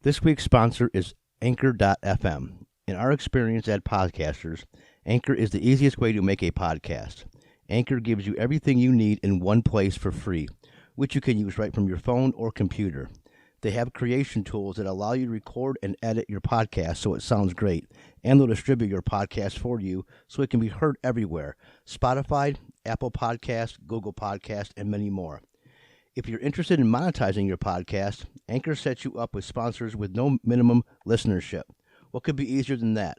This week's sponsor is Anchor.fm. In our experience as podcasters, Anchor is the easiest way to make a podcast. Anchor gives you everything you need in one place for free, which you can use right from your phone or computer. They have creation tools that allow you to record and edit your podcast so it sounds great, and they'll distribute your podcast for you so it can be heard everywhere: Spotify, Apple Podcasts, Google Podcasts, and many more. If you're interested in monetizing your podcast, Anchor sets you up with sponsors with no minimum listenership. What could be easier than that?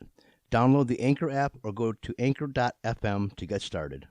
Download the Anchor app or go to anchor.fm to get started.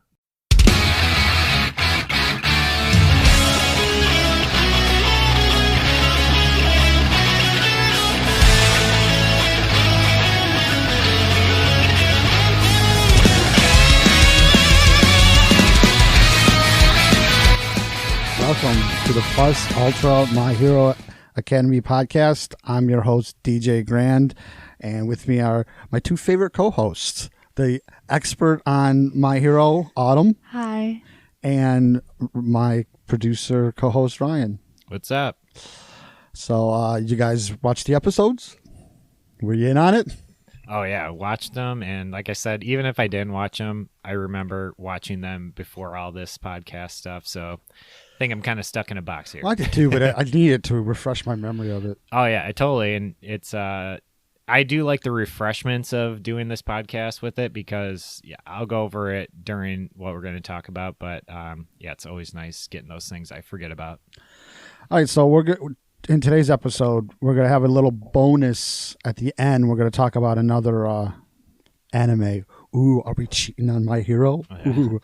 Welcome to the Plus Ultra My Hero Academy podcast. I'm your host, DJ Grand, and with me are my two favorite co-hosts, the expert on My Hero, Autumn. Hi. And my producer co-host, Ryan. What's up? So, you guys watched the episodes? Were you in on it? Oh, yeah, watched them, and like I said, even if I didn't watch them, I remember watching them before all this podcast stuff, so I think I'm kind of stuck in a box here. Well, I did too, but I needed to refresh my memory of it. Oh, yeah, totally, and it's, I do like the refreshments of doing this podcast with it because, yeah, I'll go over it during what we're going to talk about, but, yeah, it's always nice getting those things I forget about. All right, so in today's episode, we're going to have a little bonus at the end. We're going to talk about another anime. Ooh, are we cheating on My Hero? Ooh.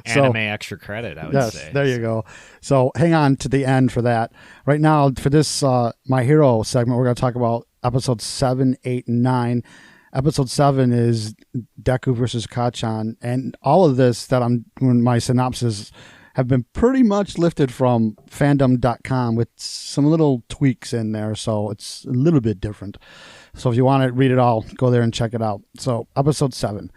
Anime extra credit, I would say. There you go. So hang on to the end for that. Right now, for this My Hero segment, we're going to talk about episodes 7, 8, and 9. Episode 7 is Deku versus Kacchan. And all of this when my synopsis have been pretty much lifted from fandom.com with some little tweaks in there, so it's a little bit different. So if you want to read it all, go there and check it out. So, episode 7.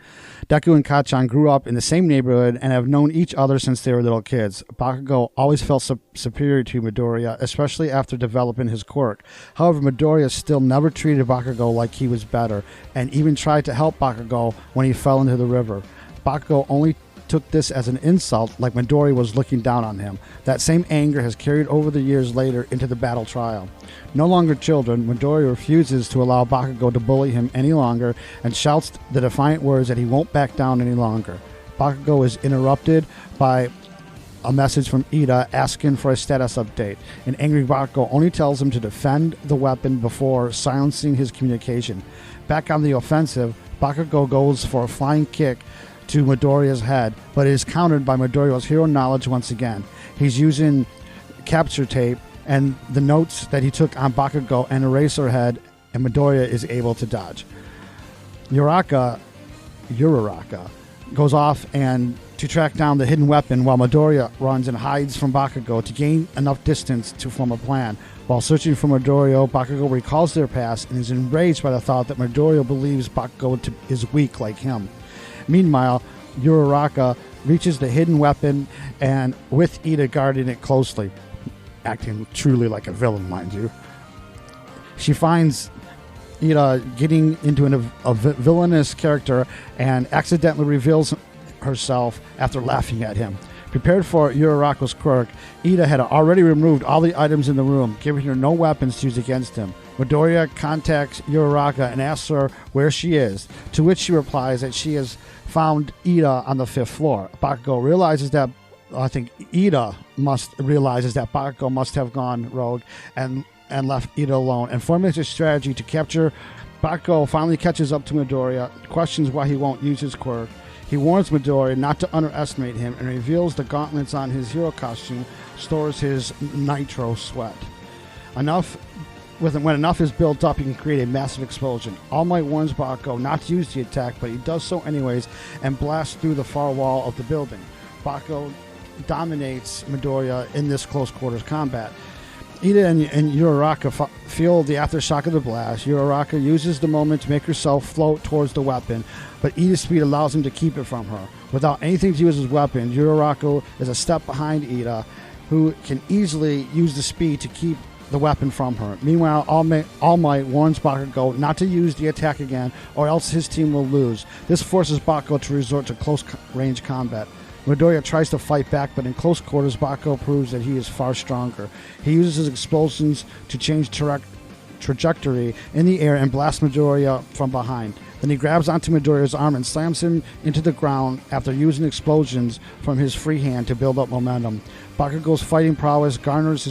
Deku and Kacchan grew up in the same neighborhood and have known each other since they were little kids. Bakugo always felt superior to Midoriya, especially after developing his quirk. However, Midoriya still never treated Bakugo like he was better, and even tried to help Bakugo when he fell into the river. Bakugo only took this as an insult, like Midoriya was looking down on him. That same anger has carried over the years later into the battle trial. No longer children, Midoriya refuses to allow Bakugo to bully him any longer and shouts the defiant words that he won't back down any longer. Bakugo is interrupted by a message from Iida asking for a status update. An angry Bakugo only tells him to defend the weapon before silencing his communication. Back on the offensive, Bakugo goes for a flying kick to Midoriya's head, but it is countered by Midoriya's hero knowledge once again. He's using capture tape and the notes that he took on Bakugo and Eraserhead, and Midoriya is able to dodge. Uraraka goes off and to track down the hidden weapon while Midoriya runs and hides from Bakugo to gain enough distance to form a plan. While searching for Midoriya, Bakugo recalls their past and is enraged by the thought that Midoriya believes Bakugo is weak like him. Meanwhile, Uraraka reaches the hidden weapon and with Iida guarding it closely, acting truly like a villain, mind you. She finds Iida getting into a villainous character and accidentally reveals herself after laughing at him. Prepared for Uraraka's quirk, Iida had already removed all the items in the room, giving her no weapons to use against him. Midoriya contacts Uraraka and asks her where she is, to which she replies that she has found Iida on the 5th floor. Bakugo realizes that Iida realizes that Bakugo must have gone rogue and left Iida alone and formulates a strategy to capture. Bakugo finally catches up to Midoriya, questions why he won't use his quirk. He warns Midoriya not to underestimate him and reveals the gauntlets on his hero costume stores his nitro sweat. When enough is built up, he can create a massive explosion. All Might warns Bakugo not to use the attack, but he does so anyways and blasts through the far wall of the building. Bakugo dominates Midoriya in this close quarters combat. Iida and Uraraka feel the aftershock of the blast. Uraraka uses the moment to make herself float towards the weapon, but Iida's speed allows him to keep it from her. Without anything to use his weapon, Uraraka is a step behind Iida, who can easily use the speed to keep the weapon from her. Meanwhile, All Might warns Bakugo not to use the attack again, or else his team will lose. This forces Bakugo to resort to close-range combat. Midoriya tries to fight back, but in close quarters, Bakugo proves that he is far stronger. He uses his explosions to change trajectory in the air and blasts Midoriya from behind. Then he grabs onto Midoriya's arm and slams him into the ground after using explosions from his free hand to build up momentum. Bakugo's fighting prowess garners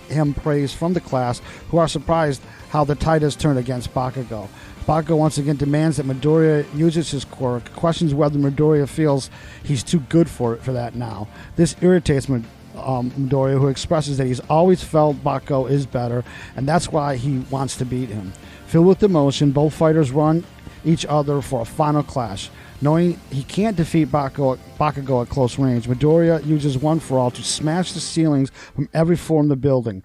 him praise from the class, who are surprised how the tide has turned against Bakugo. Bakugo once again demands that Midoriya uses his quirk, questions whether Midoriya feels he's too good for that now. This irritates Midoriya, who expresses that he's always felt Bakugo is better, and that's why he wants to beat him. Filled with emotion, both fighters run each other for a final clash. Knowing he can't defeat Bakugo at close range, Midoriya uses One for All to smash the ceilings from every floor in the building.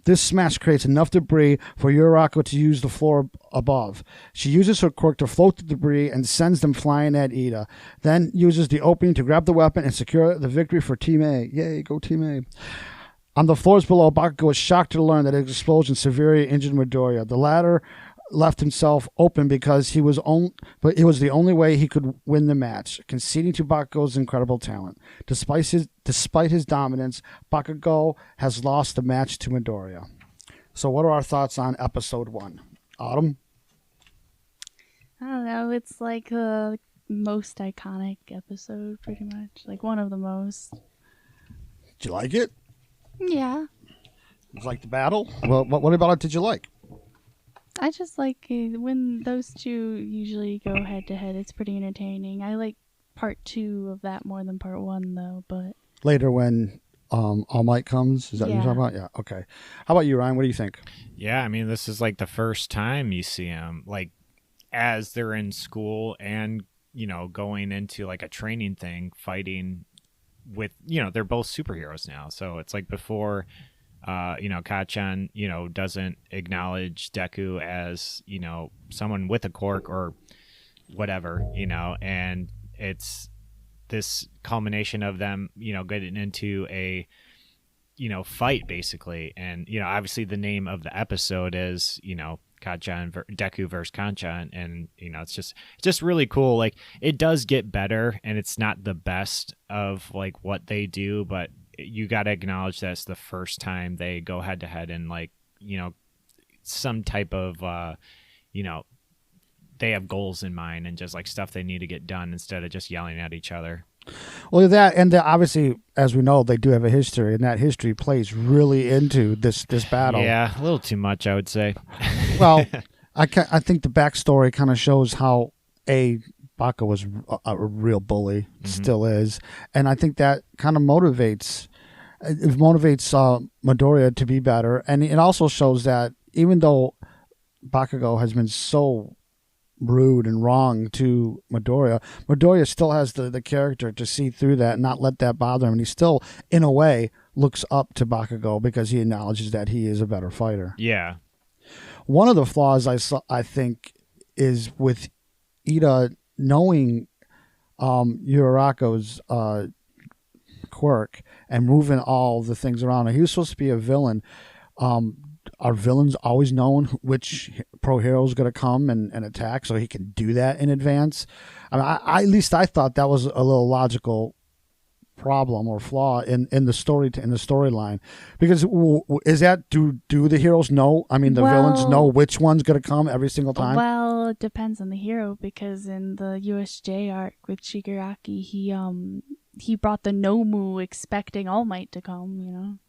This smash creates enough debris for Uraraka to use the floor above. She uses her quirk to float the debris and sends them flying at Iida, then uses the opening to grab the weapon and secure the victory for Team A. Yay, go Team A. On the floors below, Bakugo is shocked to learn that his explosion severely injured Midoriya. The latter left himself open because it was the only way he could win the match, conceding to Bakugo's incredible talent. Despite his dominance, Bakugo has lost the match to Midoriya. So what are our thoughts on episode 1? Autumn? I don't know. It's like the most iconic episode, pretty much. Like one of the most. Did you like it? Yeah. Did you like the battle? Well, what about it did you like? I just like when those two usually go head to head. It's pretty entertaining. I like part 2 of that more than part 1, though. But later when All Might comes, is that what you're talking about? Yeah. Okay. How about you, Ryan? What do you think? Yeah, I mean, this is like the first time you see them, like as they're in school and going into like a training thing, fighting with they're both superheroes now. So it's like before. Kacchan, doesn't acknowledge Deku as, someone with a quirk or whatever, and it's this culmination of them, getting into a, fight basically. And, obviously the name of the episode is, Deku versus Kacchan. And, it's just really cool. Like it does get better and it's not the best of like what they do, but you got to acknowledge that it's the first time they go head to head and like, some type of, they have goals in mind and just like stuff they need to get done instead of just yelling at each other. Well, that and obviously, as we know, they do have a history, and that history plays really into this battle. Yeah, a little too much, I would say. Well, I think the backstory kind of shows how Bakugo was a real bully, still is, and I think that kind of motivates Midoriya to be better, and it also shows that even though Bakugo has been so rude and wrong to Midoriya still has the character to see through that and not let that bother him, and he still, in a way, looks up to Bakugo because he acknowledges that he is a better fighter. Yeah. One of the flaws I think is with Iida knowing Urarako's quirk and moving all the things around. He was supposed to be a villain. Are villains always known which pro hero is going to come and attack, so he can do that in advance? I mean, at least I thought that was a little logical problem or flaw in the storyline, because is that do the heroes know? I mean, the villains know which one's going to come every single time. Well, it depends on the hero, because in the USJ arc with Shigaraki, he brought the Nomu expecting All Might to come.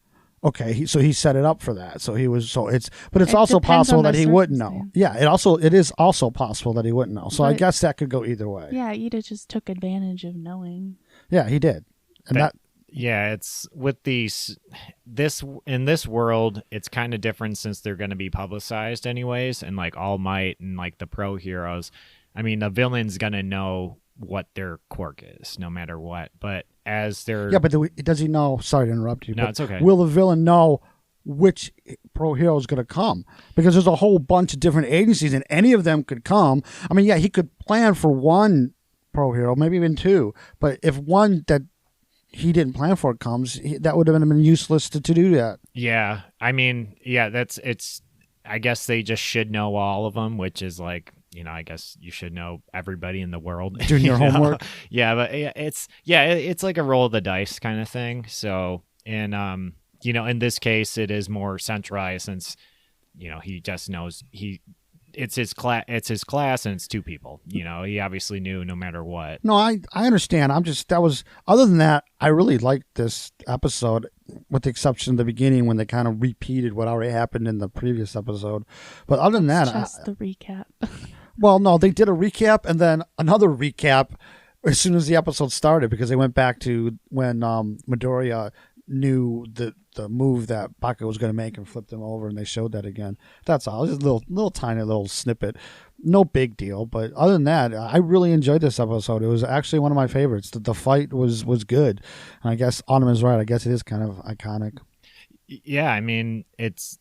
Okay, so he set it up for that. So it's also possible that he wouldn't know. Yeah, it is also possible that he wouldn't know. So I guess that could go either way. Yeah, Iida just took advantage of knowing. Yeah, he did. And yeah, it's with in this world, it's kind of different since they're going to be publicized anyways, and like All Might and like the pro heroes. I mean, the villain's going to know what their quirk is, no matter what. But as they're but does he know? Sorry to interrupt you. No, it's okay. Will the villain know which pro hero is going to come? Because there's a whole bunch of different agencies, and any of them could come. I mean, yeah, he could plan for one pro hero, maybe even two. But if one that he didn't plan for it comes, that would have been useless to do that. Yeah, I mean, yeah, I guess they just should know all of them, which is like, I guess you should know everybody in the world. Doing your homework. Yeah, but it's like a roll of the dice kind of thing. So, and in this case, it is more centralized since, he just knows it's his class and it's two people. He obviously knew no matter what. No, I understand. Other than that, I really liked this episode, with the exception of the beginning when they kind of repeated what already happened in the previous episode. But other than that, just the recap. Well, no, they did a recap and then another recap as soon as the episode started, because they went back to when Midoriya knew the move that Bakugo was going to make and flipped him over, and they showed that again. That's all. Just a little tiny little snippet. No big deal. But other than that, I really enjoyed this episode. It was actually one of my favorites. The fight was good. And I guess Autumn is right. I guess it is kind of iconic. Yeah, I mean, it's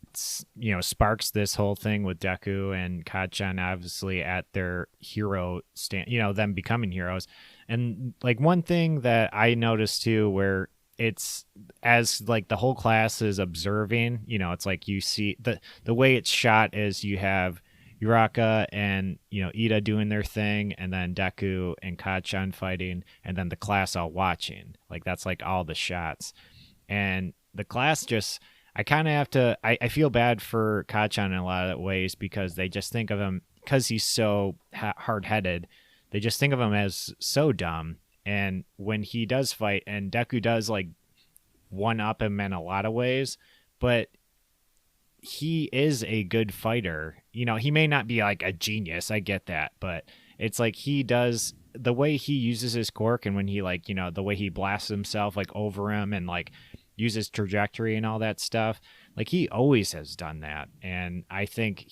sparks this whole thing with Deku and Kacchan obviously at their hero stand, them becoming heroes. And like one thing that I noticed too, where it's as like the whole class is observing, it's like you see the way it's shot is you have Uraka and Iida doing their thing, and then Deku and Kacchan fighting, and then the class all watching. Like that's like all the shots. And the class just, I kind of have to, I feel bad for Kacchan in a lot of ways, because they just think of him, because he's so hard-headed, they just think of him as so dumb. And when he does fight, and Deku does like one-up him in a lot of ways, but he is a good fighter. He may not be like a genius, I get that, but it's like he does, the way he uses his quirk, and when he like, the way he blasts himself like over him and like uses trajectory and all that stuff, like he always has done that. And I think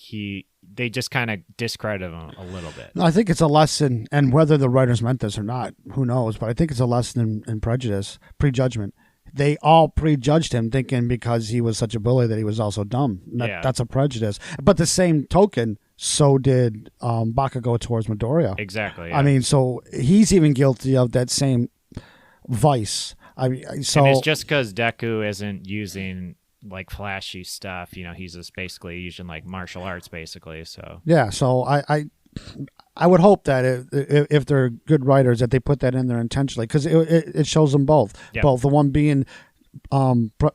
they just kind of discredit him a little bit. No, I think it's a lesson, and whether the writers meant this or not, who knows, but I think it's a lesson in prejudgment. They all prejudged him, thinking because he was such a bully that he was also dumb. That's a prejudice. But the same token, so did Bakugo towards Midoriya. Exactly. Yeah. I mean, so he's even guilty of that same vice. And it's just because Deku isn't using like flashy stuff. He's just basically using like martial arts, basically. So yeah. So I would hope that if they're good writers, that they put that in there intentionally, because it shows them both. Yep. Both the one being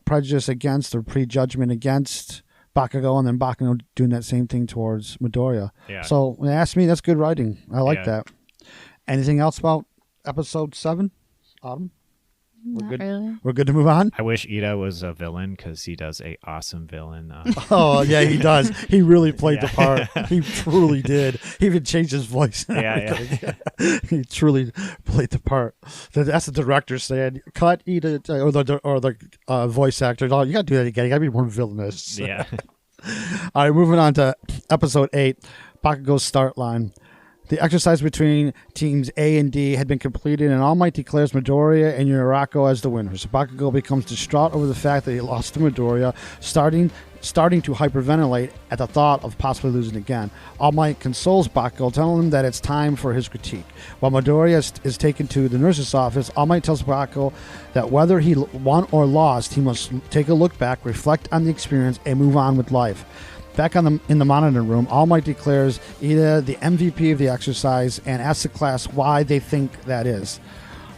prejudice against or prejudgment against Bakugo, and then Bakugo doing that same thing towards Midoriya. Yeah. So when they ask me, that's good writing. I like that. Anything else about episode 7, Autumn? Not good. Really. We're good to move on. I wish Iida was a villain, because he does a awesome villain. Oh yeah, he does. He really played the part. He truly did. He even changed his voice. Yeah. He truly played the part. That's the director saying, "Cut Iida," or the voice actor. Oh, you got to do that again. You got to be more villainous. Yeah. All right, moving on to episode 8, Bakugo's start line. The exercise between teams A and D had been completed, and All Might declares Midoriya and Urako as the winners. Bakugo becomes distraught over the fact that he lost to Midoriya, starting to hyperventilate at the thought of possibly losing again. All Might consoles Bakugo, telling him that it's time for his critique. While Midoriya is taken to the nurse's office, All Might tells Bakugo that whether he won or lost, he must take a look back, reflect on the experience, and move on with life. Back in the monitor room, All Might declares Iida the MVP of the exercise and asks the class why they think that is.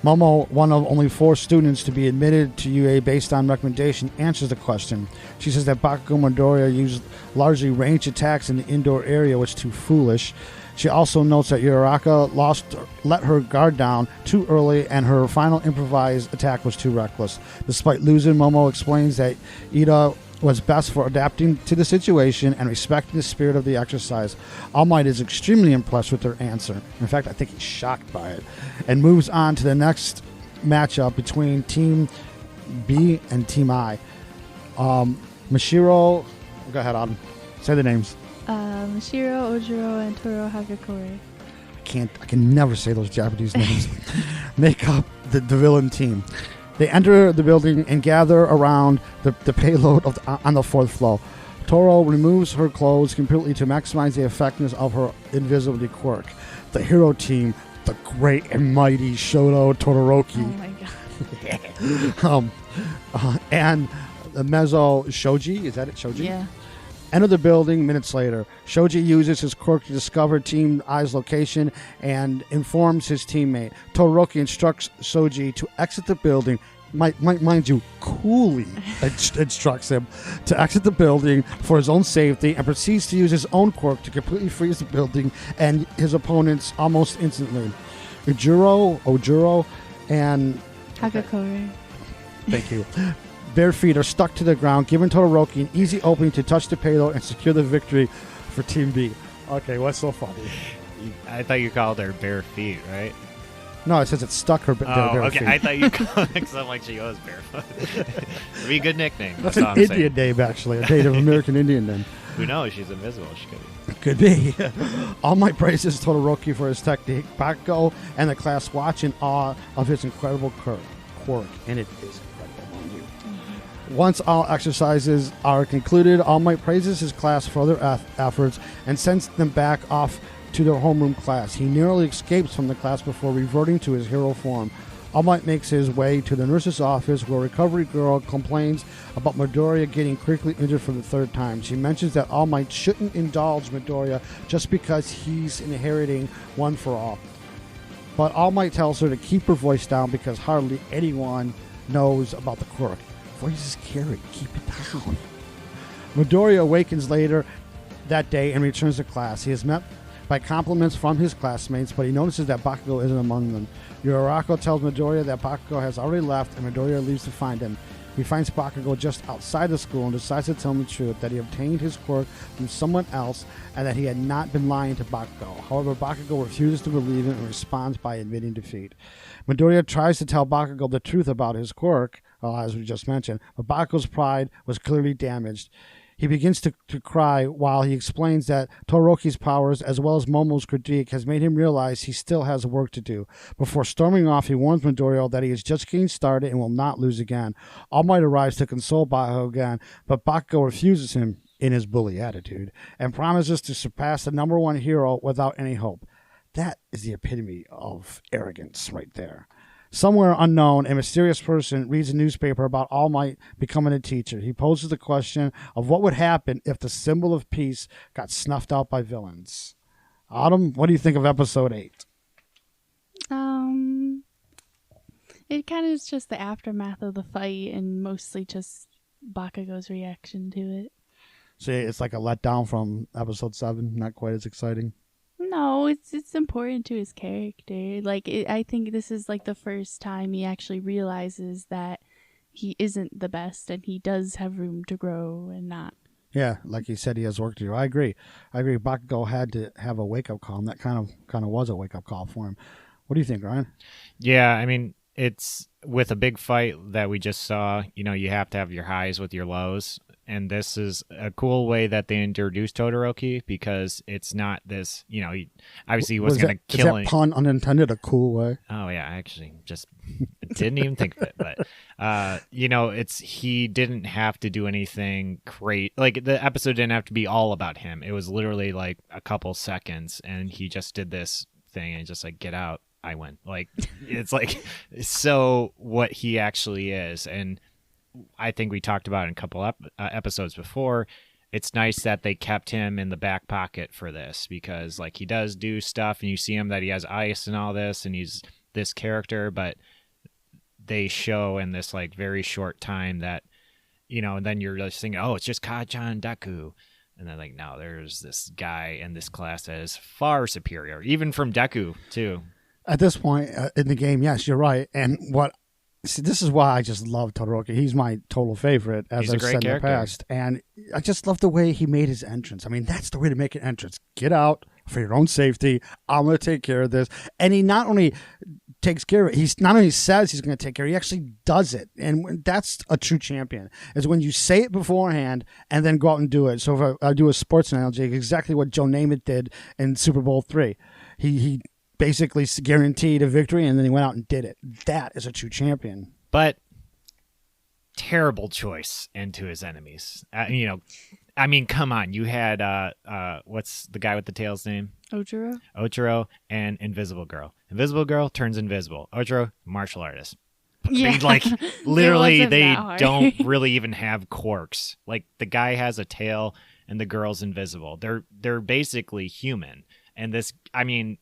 Momo, one of only 4 students to be admitted to UA based on recommendation, answers the question. She says that Bakugo and Midoriya used largely ranged attacks in the indoor area, which is too foolish. She also notes that Uraka let her guard down too early, and her final improvised attack was too reckless. Despite losing, Momo explains that Iida was best for adapting to the situation and respecting the spirit of the exercise. All Might is extremely impressed with her answer. In fact, I think he's shocked by it, and moves on to the next matchup between Team B and Team I. Mashiro, go ahead, Autumn. Say the names. Mashiro, Ojiro, and Toro Hagakure. I can never say those Japanese names. Make up the villain team. They enter the building and gather around the payload on the 4th floor. Toro removes her clothes completely to maximize the effectiveness of her invisibility quirk. The hero team, the great and mighty Shoto Todoroki. Oh my god. And the Mezzo Shoji, is that it? Shoji? Yeah. Enter the building minutes later. Shoji uses his quirk to discover Team I's location and informs his teammate. Todoroki instructs Shoji to exit the building. Mind you, coolly instructs him to exit the building for his own safety and proceeds to use his own quirk to completely freeze the building and his opponents almost instantly. Ojuro, and Hagakure. thank you. Bare feet are stuck to the ground, giving Todoroki an easy opening to touch the payload and secure the victory for Team B. Okay, what's so funny? I thought you called her bare feet, right? No, it says it's stuck her bare okay. feet. I thought you called it because I'm like, she was barefoot. It'd be a good nickname. That's all an I'm Indian saying. name, actually. A Native American Indian name. Who knows? She's invisible. She could be. Could be. All Might praises Todoroki for his technique. Bakugo and the class watch in awe of his incredible quirk. And it is incredible, mind you. Once all exercises are concluded, All Might praises his class for their efforts and sends them back off to their homeroom class. He narrowly escapes from the class before reverting to his hero form. All Might makes his way to the nurse's office where Recovery Girl complains about Midoriya getting critically injured for the third time. She mentions that All Might shouldn't indulge Midoriya just because he's inheriting One for All. But All Might tells her to keep her voice down because hardly anyone knows about the quirk. Voice is scary. Keep it down. Midoriya awakens later that day and returns to class. He is met by compliments from his classmates, but he notices that Bakugo isn't among them. Yurarako tells Midoriya that Bakugo has already left, and Midoriya leaves to find him. He finds Bakugo just outside the school and decides to tell him the truth, that he obtained his quirk from someone else and that he had not been lying to Bakugo. However, Bakugo refuses to believe him and responds by admitting defeat. Midoriya tries to tell Bakugo the truth about his quirk, as we just mentioned, but Bakugo's pride was clearly damaged. He begins to cry while he explains that Todoroki's powers, as well as Momo's critique, has made him realize he still has work to do. Before storming off, he warns Midoriya that he is just getting started and will not lose again. All Might arrives to console Bakugo again, but Bakugo refuses him in his bully attitude and promises to surpass the number one hero without any hope. That is the epitome of arrogance right there. Somewhere unknown, a mysterious person reads a newspaper about All Might becoming a teacher. He poses the question of what would happen if the symbol of peace got snuffed out by villains. Autumn, what do you think of episode 8? It kind of is just the aftermath of the fight and mostly just Bakugo's reaction to it. So it's like a letdown from episode 7, not quite as exciting. No, it's important to his character. I think this is like the first time he actually realizes that he isn't the best and he does have room to grow and not. Yeah, like he said, he has work to do. I agree. Bakugo had to have a wake-up call, and that kind of was a wake-up call for him. What do you think, Ryan? Yeah, I mean, it's with a big fight that we just saw, you have to have your highs with your lows. And this is a cool way that they introduced Todoroki because it's not this, obviously he wasn't going to kill him. Is that pun unintended a cool way? Oh, yeah, I actually just didn't even think of it. But, he didn't have to do anything great. Like, the episode didn't have to be all about him. It was literally like a couple seconds, and he just did this thing and just like, get out, I win. Like, it's like, so what he actually is. And I think we talked about it in a couple episodes before. It's nice that they kept him in the back pocket for this because, like, he does do stuff, and you see him that he has ice and all this, and he's this character, but they show in this, like, very short time that, and then you're just thinking, oh, it's just Kacchan, Deku. And then, like, no, there's this guy in this class that is far superior, even from Deku, too. At this point in the game, yes, you're right. And see, this is why I just love Todoroki. He's my total favorite, as I've said in the past. And I just love the way he made his entrance. I mean, that's the way to make an entrance. Get out for your own safety. I'm going to take care of this. And he not only takes care of it, he's not only says he's going to take care, he actually does it. And that's a true champion, is when you say it beforehand and then go out and do it. So if I do a sports analogy, exactly what Joe Namath did in Super Bowl III. He basically guaranteed a victory, and then he went out and did it. That is a true champion. But terrible choice into his enemies. I mean, come on. You had, what's the guy with the tail's name? Ojiro and Invisible Girl. Invisible Girl turns invisible. Ojiro, martial artist. I mean, like, literally, wasn't they that hard. don't really even have quirks. Like, the guy has a tail and the girl's invisible. They're basically human. And this, I mean,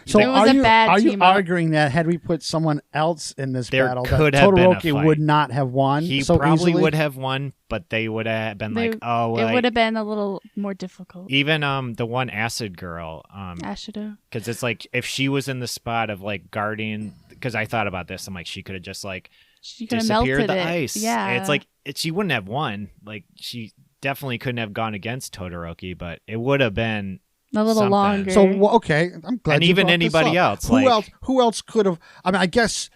So It was a bad are you team up. arguing that had we put someone else in this There battle, that could have been a Todoroki fight. would not have won he so probably easily? would have won, but they would have been They- like, oh, It like, would have been a little more difficult. even the one acid girl, Ashido. because it's like if she was in the spot of like guarding, because I thought about this, I'm like, she could have just like She could have disappeared melted the it. ice. Yeah. It's like she wouldn't have won. Like she definitely couldn't have gone against Todoroki, but it would have been. a little something. longer. So okay, I'm glad. And you even brought this anybody up. else, Who like- else? Who else could have? I mean, I guess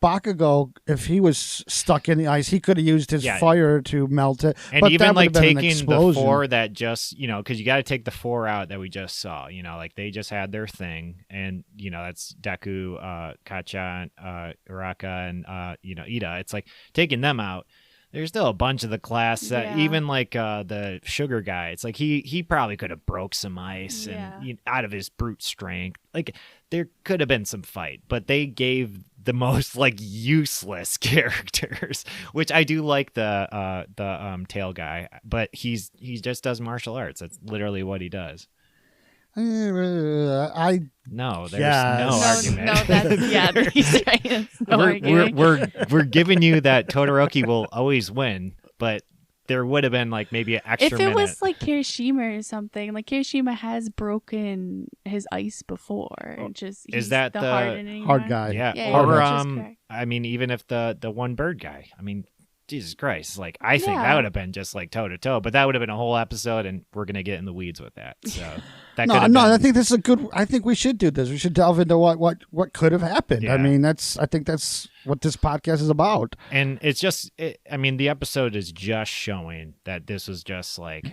Bakugo, if he was stuck in the ice, he could have used his Yeah. fire to melt it. And but even that would like have been an taking the explosion. 4 that just, because you got to take the 4 out that we just saw, like they just had their thing. And, that's Deku, Kacchan, Uraka, and, Iida. It's like taking them out. There's still a bunch of the class that Yeah. even like the sugar guy, it's like he probably could have broke some ice Yeah. and out of his brute strength. Like there could have been some fight, but they gave the most like useless characters, which I do like the tail guy, but he just does martial arts. That's literally what he does. I No, there's Yes. no no, argument. no, that's yeah. He's right. That's no arguing. we're giving you that Todoroki will always win, but there would have been like maybe an extra If it minute. was like Kirishima or something, like Kirishima has broken his ice before. And just Is he's that the the hardening hard one. guy. Yeah, Yeah, or which is correct. I mean, even if the one bird guy, I mean, Jesus Christ, like I think Yeah. that would have been just like toe to toe, but that would have been a whole episode, and we're gonna get in the weeds with that. So that no, could have no. been, I think this is a good. I think we should do this. We should delve into what could have happened. Yeah. I mean, I think that's what this podcast is about. and it's just, I mean, the episode is just showing that this was just like,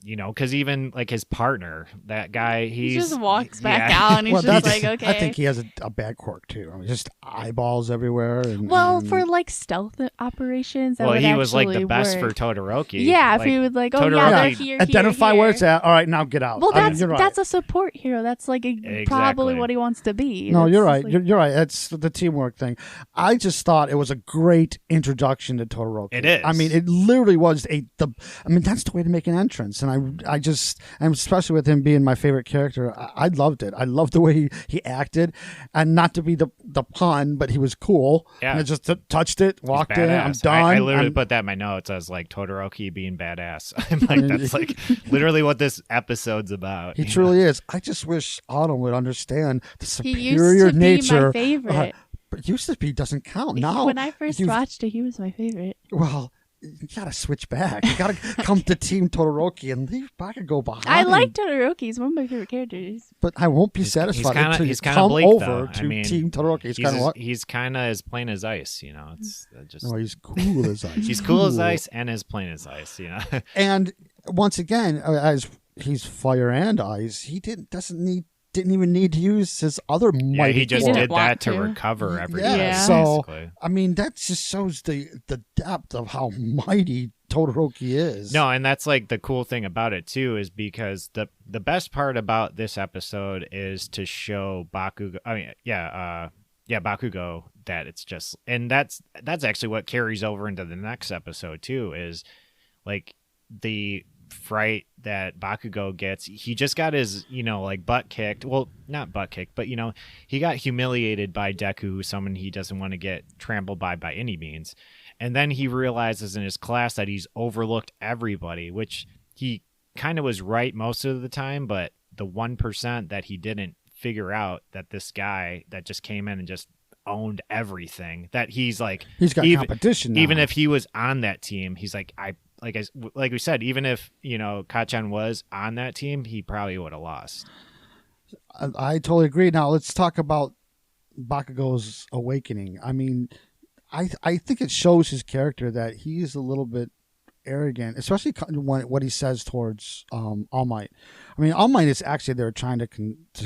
because even like his partner, that guy, He he's just walks back yeah. out and he's Well, just that's. like, okay. I think he has a bad quirk too. I mean, just eyeballs everywhere. And, Well, and- for like stealth operations, that Well, would he was like the actually best work. for Todoroki. Yeah, if like, he would like, oh Todoroki- yeah, they're Yeah, here, identify here, where here. it's at. All right, now get out. Well, I mean, that's you're right. that's a support hero. That's like Exactly. probably what he wants to be. No, That's you're just right. like- You're right. It's the teamwork thing. I just thought it was a great introduction to Todoroki. It is. I mean, it literally was that's the way to make an entrance. And and especially with him being my favorite character, I loved it. I loved the way he acted, and not to be the pun, but he was cool. Yeah. And I just touched it, he's walked in. I'm badass. done. I literally I'm- put that in my notes as like Todoroki being badass. I'm like, that's like literally what this episode's about. he truly is. I just wish Autumn would understand the He superior used to nature. be my favorite. But used to be doesn't count now. When I first you've- watched it, he was my favorite. Well, you gotta switch back. You gotta come to Team Todoroki and leave Bakugo behind. I like Todoroki. He's one of my favorite characters. but I won't be satisfied kinda- until you he's kinda come bleak, over though. to I mean, Team Todoroki. He's He's kind of what? he's kind of as plain as ice, It's just No, he's cool as ice. he's cool as ice and as plain as ice, And once again, as he's fire and ice, he didn't even need to use his other Yeah, mighty he just quirk. didn't did that want to to. recover everything. Yeah. Yeah. So basically. I mean, that just shows the depth of how mighty Todoroki is. No, and that's like the cool thing about it too, is because the best part about this episode is to show Bakugo. I mean, Bakugo, that it's just, and that's actually what carries over into the next episode too, is like the fright that Bakugo gets. He just got his, like butt kicked. Well, not butt kicked, but he got humiliated by Deku, who's someone he doesn't want to get trampled by any means. And then he realizes in his class that he's overlooked everybody, which he kind of was right most of the time, but the 1% that he didn't figure out, that this guy that just came in and just owned everything, that he's like, he's got competition now. even if he was on that team, he's like, like we said, even if Kacchan was on that team, he probably would have lost. I totally agree. Now let's talk about Bakugo's awakening. I mean, I think it shows his character that he is a little bit arrogant, especially what he says towards All Might. I mean, All Might is actually there trying to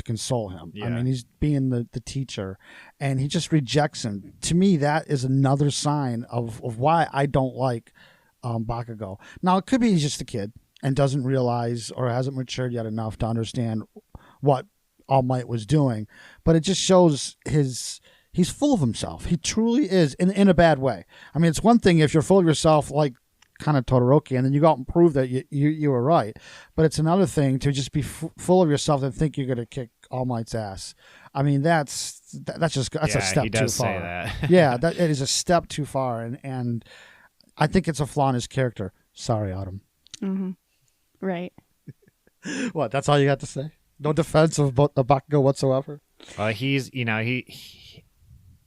console him. Yeah. I mean, he's being the teacher, and he just rejects him. To me, that is another sign of why I don't like Bakugo. Now, it could be he's just a kid and doesn't realize or hasn't matured yet enough to understand what All Might was doing, but it just shows He's full of himself. He truly is, in a bad way. I mean, it's one thing if you're full of yourself, like kind of Todoroki, and then you go out and prove that you were right. But it's another thing to just be full of yourself and think you're going to kick All Might's ass. I mean, that's a step he does too far. say that. Yeah, that it is a step too far, and I think it's a flaw in his character. Sorry, Autumn. Mm-hmm. Right. What? That's all you got to say? No defense of Bakugo whatsoever. Well, he's he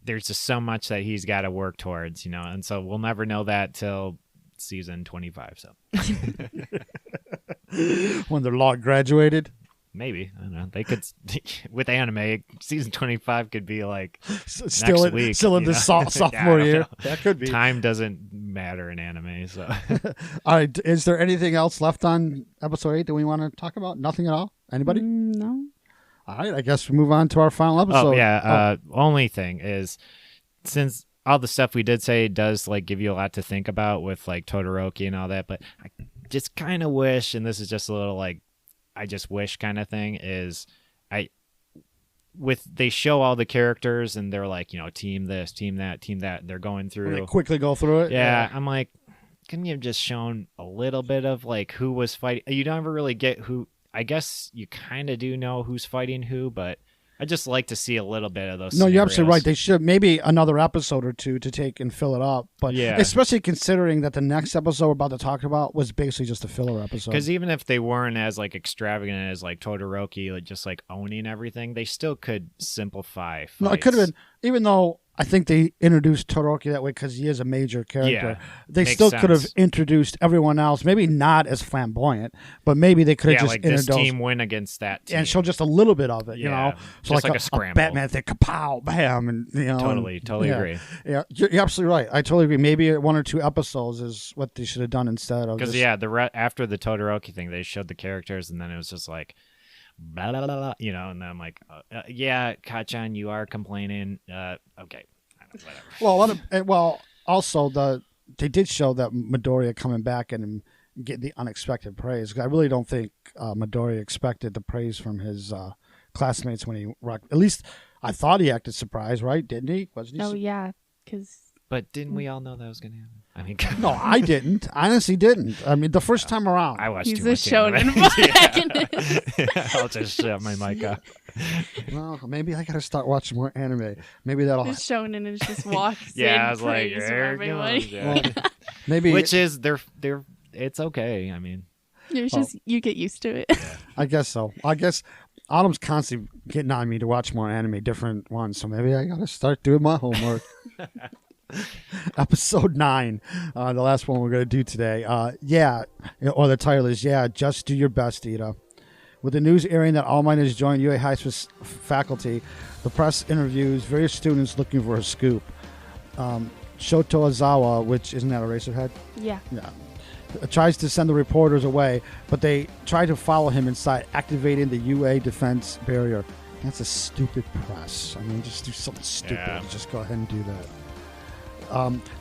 there's just so much that he's got to work towards, and so we'll never know that till season 25. So when they're law graduated. Maybe. I don't know. They could, with anime, season 25 could be like still next week. Still in the sophomore year. That could be. Time doesn't matter in anime. So, all right. Is there anything else left on episode 8 that we want to talk about? Nothing at all? Anybody? No. All right. I guess we move on to our final episode. Oh, yeah. Only thing is, since all the stuff we did say does like give you a lot to think about with like Todoroki and all that, but I just kind of wish, and this is just a little like, I just wish kind of thing is they show all the characters and they're like, team this, team that, they're going through. They quickly go through it. Yeah. I'm like, couldn't you have just shown a little bit of like who was fighting? You don't ever really get who. I guess you kind of do know who's fighting who, but I just like to see a little bit of those. No, scenarios. you're absolutely right. They should maybe another episode or two to take and fill it up. But yeah, especially considering that the next episode we're about to talk about was basically just a filler episode. Because even if they weren't as like extravagant as like Todoroki, like just like owning everything, they still could simplify fights. No, it could have been, even though I think they introduced Todoroki that way because he is a major character. Yeah, they makes still sense. could have introduced everyone else, maybe not as flamboyant, but maybe they could have just like this introduced team win against that team and show just a little bit of it, Yeah, So just like a a scramble. Batman thing, kapow, bam, and Totally yeah. agree. Yeah, you're absolutely right. I totally agree. Maybe 1 or 2 episodes is what they should have done instead of. Because after the Todoroki thing, they showed the characters, and then it was just like, blah, blah, blah, blah, and then I'm like, yeah, Kacchan, you are complaining. Okay, whatever. Also they did show that Midoriya coming back and get the unexpected praise. I really don't think Midoriya expected the praise from his classmates when he rocked. At least I thought he acted surprised, right? Didn't he? Wasn't he? Oh, yeah. Because But didn't we all know that was going to happen? I mean, no, I didn't. Honestly, didn't. I mean, the first time around. I watched he's too a much shonen protagonist. I'll just shut my mic up. Well, maybe I got to start watching more anime. Maybe that'll. The shonen is just walks Yeah, in I was like, praise from there it everybody. goes. Yeah. Maybe Which is they're it's okay. I mean, It's just you get used to it. I guess so. I guess Autumn's constantly getting on me to watch more anime, different ones. So maybe I got to start doing my homework. Episode 9, the last one we're going to do today. Or the title is Just Do Your Best, Iida. With the news airing that All Might has joined UA High School faculty, the press interviews various students looking for a scoop. Shoto Ozawa, which isn't that a Eraserhead? Yeah. Yeah. Tries to send the reporters away, but they try to follow him inside, activating the UA defense barrier. That's a stupid press. I mean, just do something stupid. Yeah. Just go ahead and do that.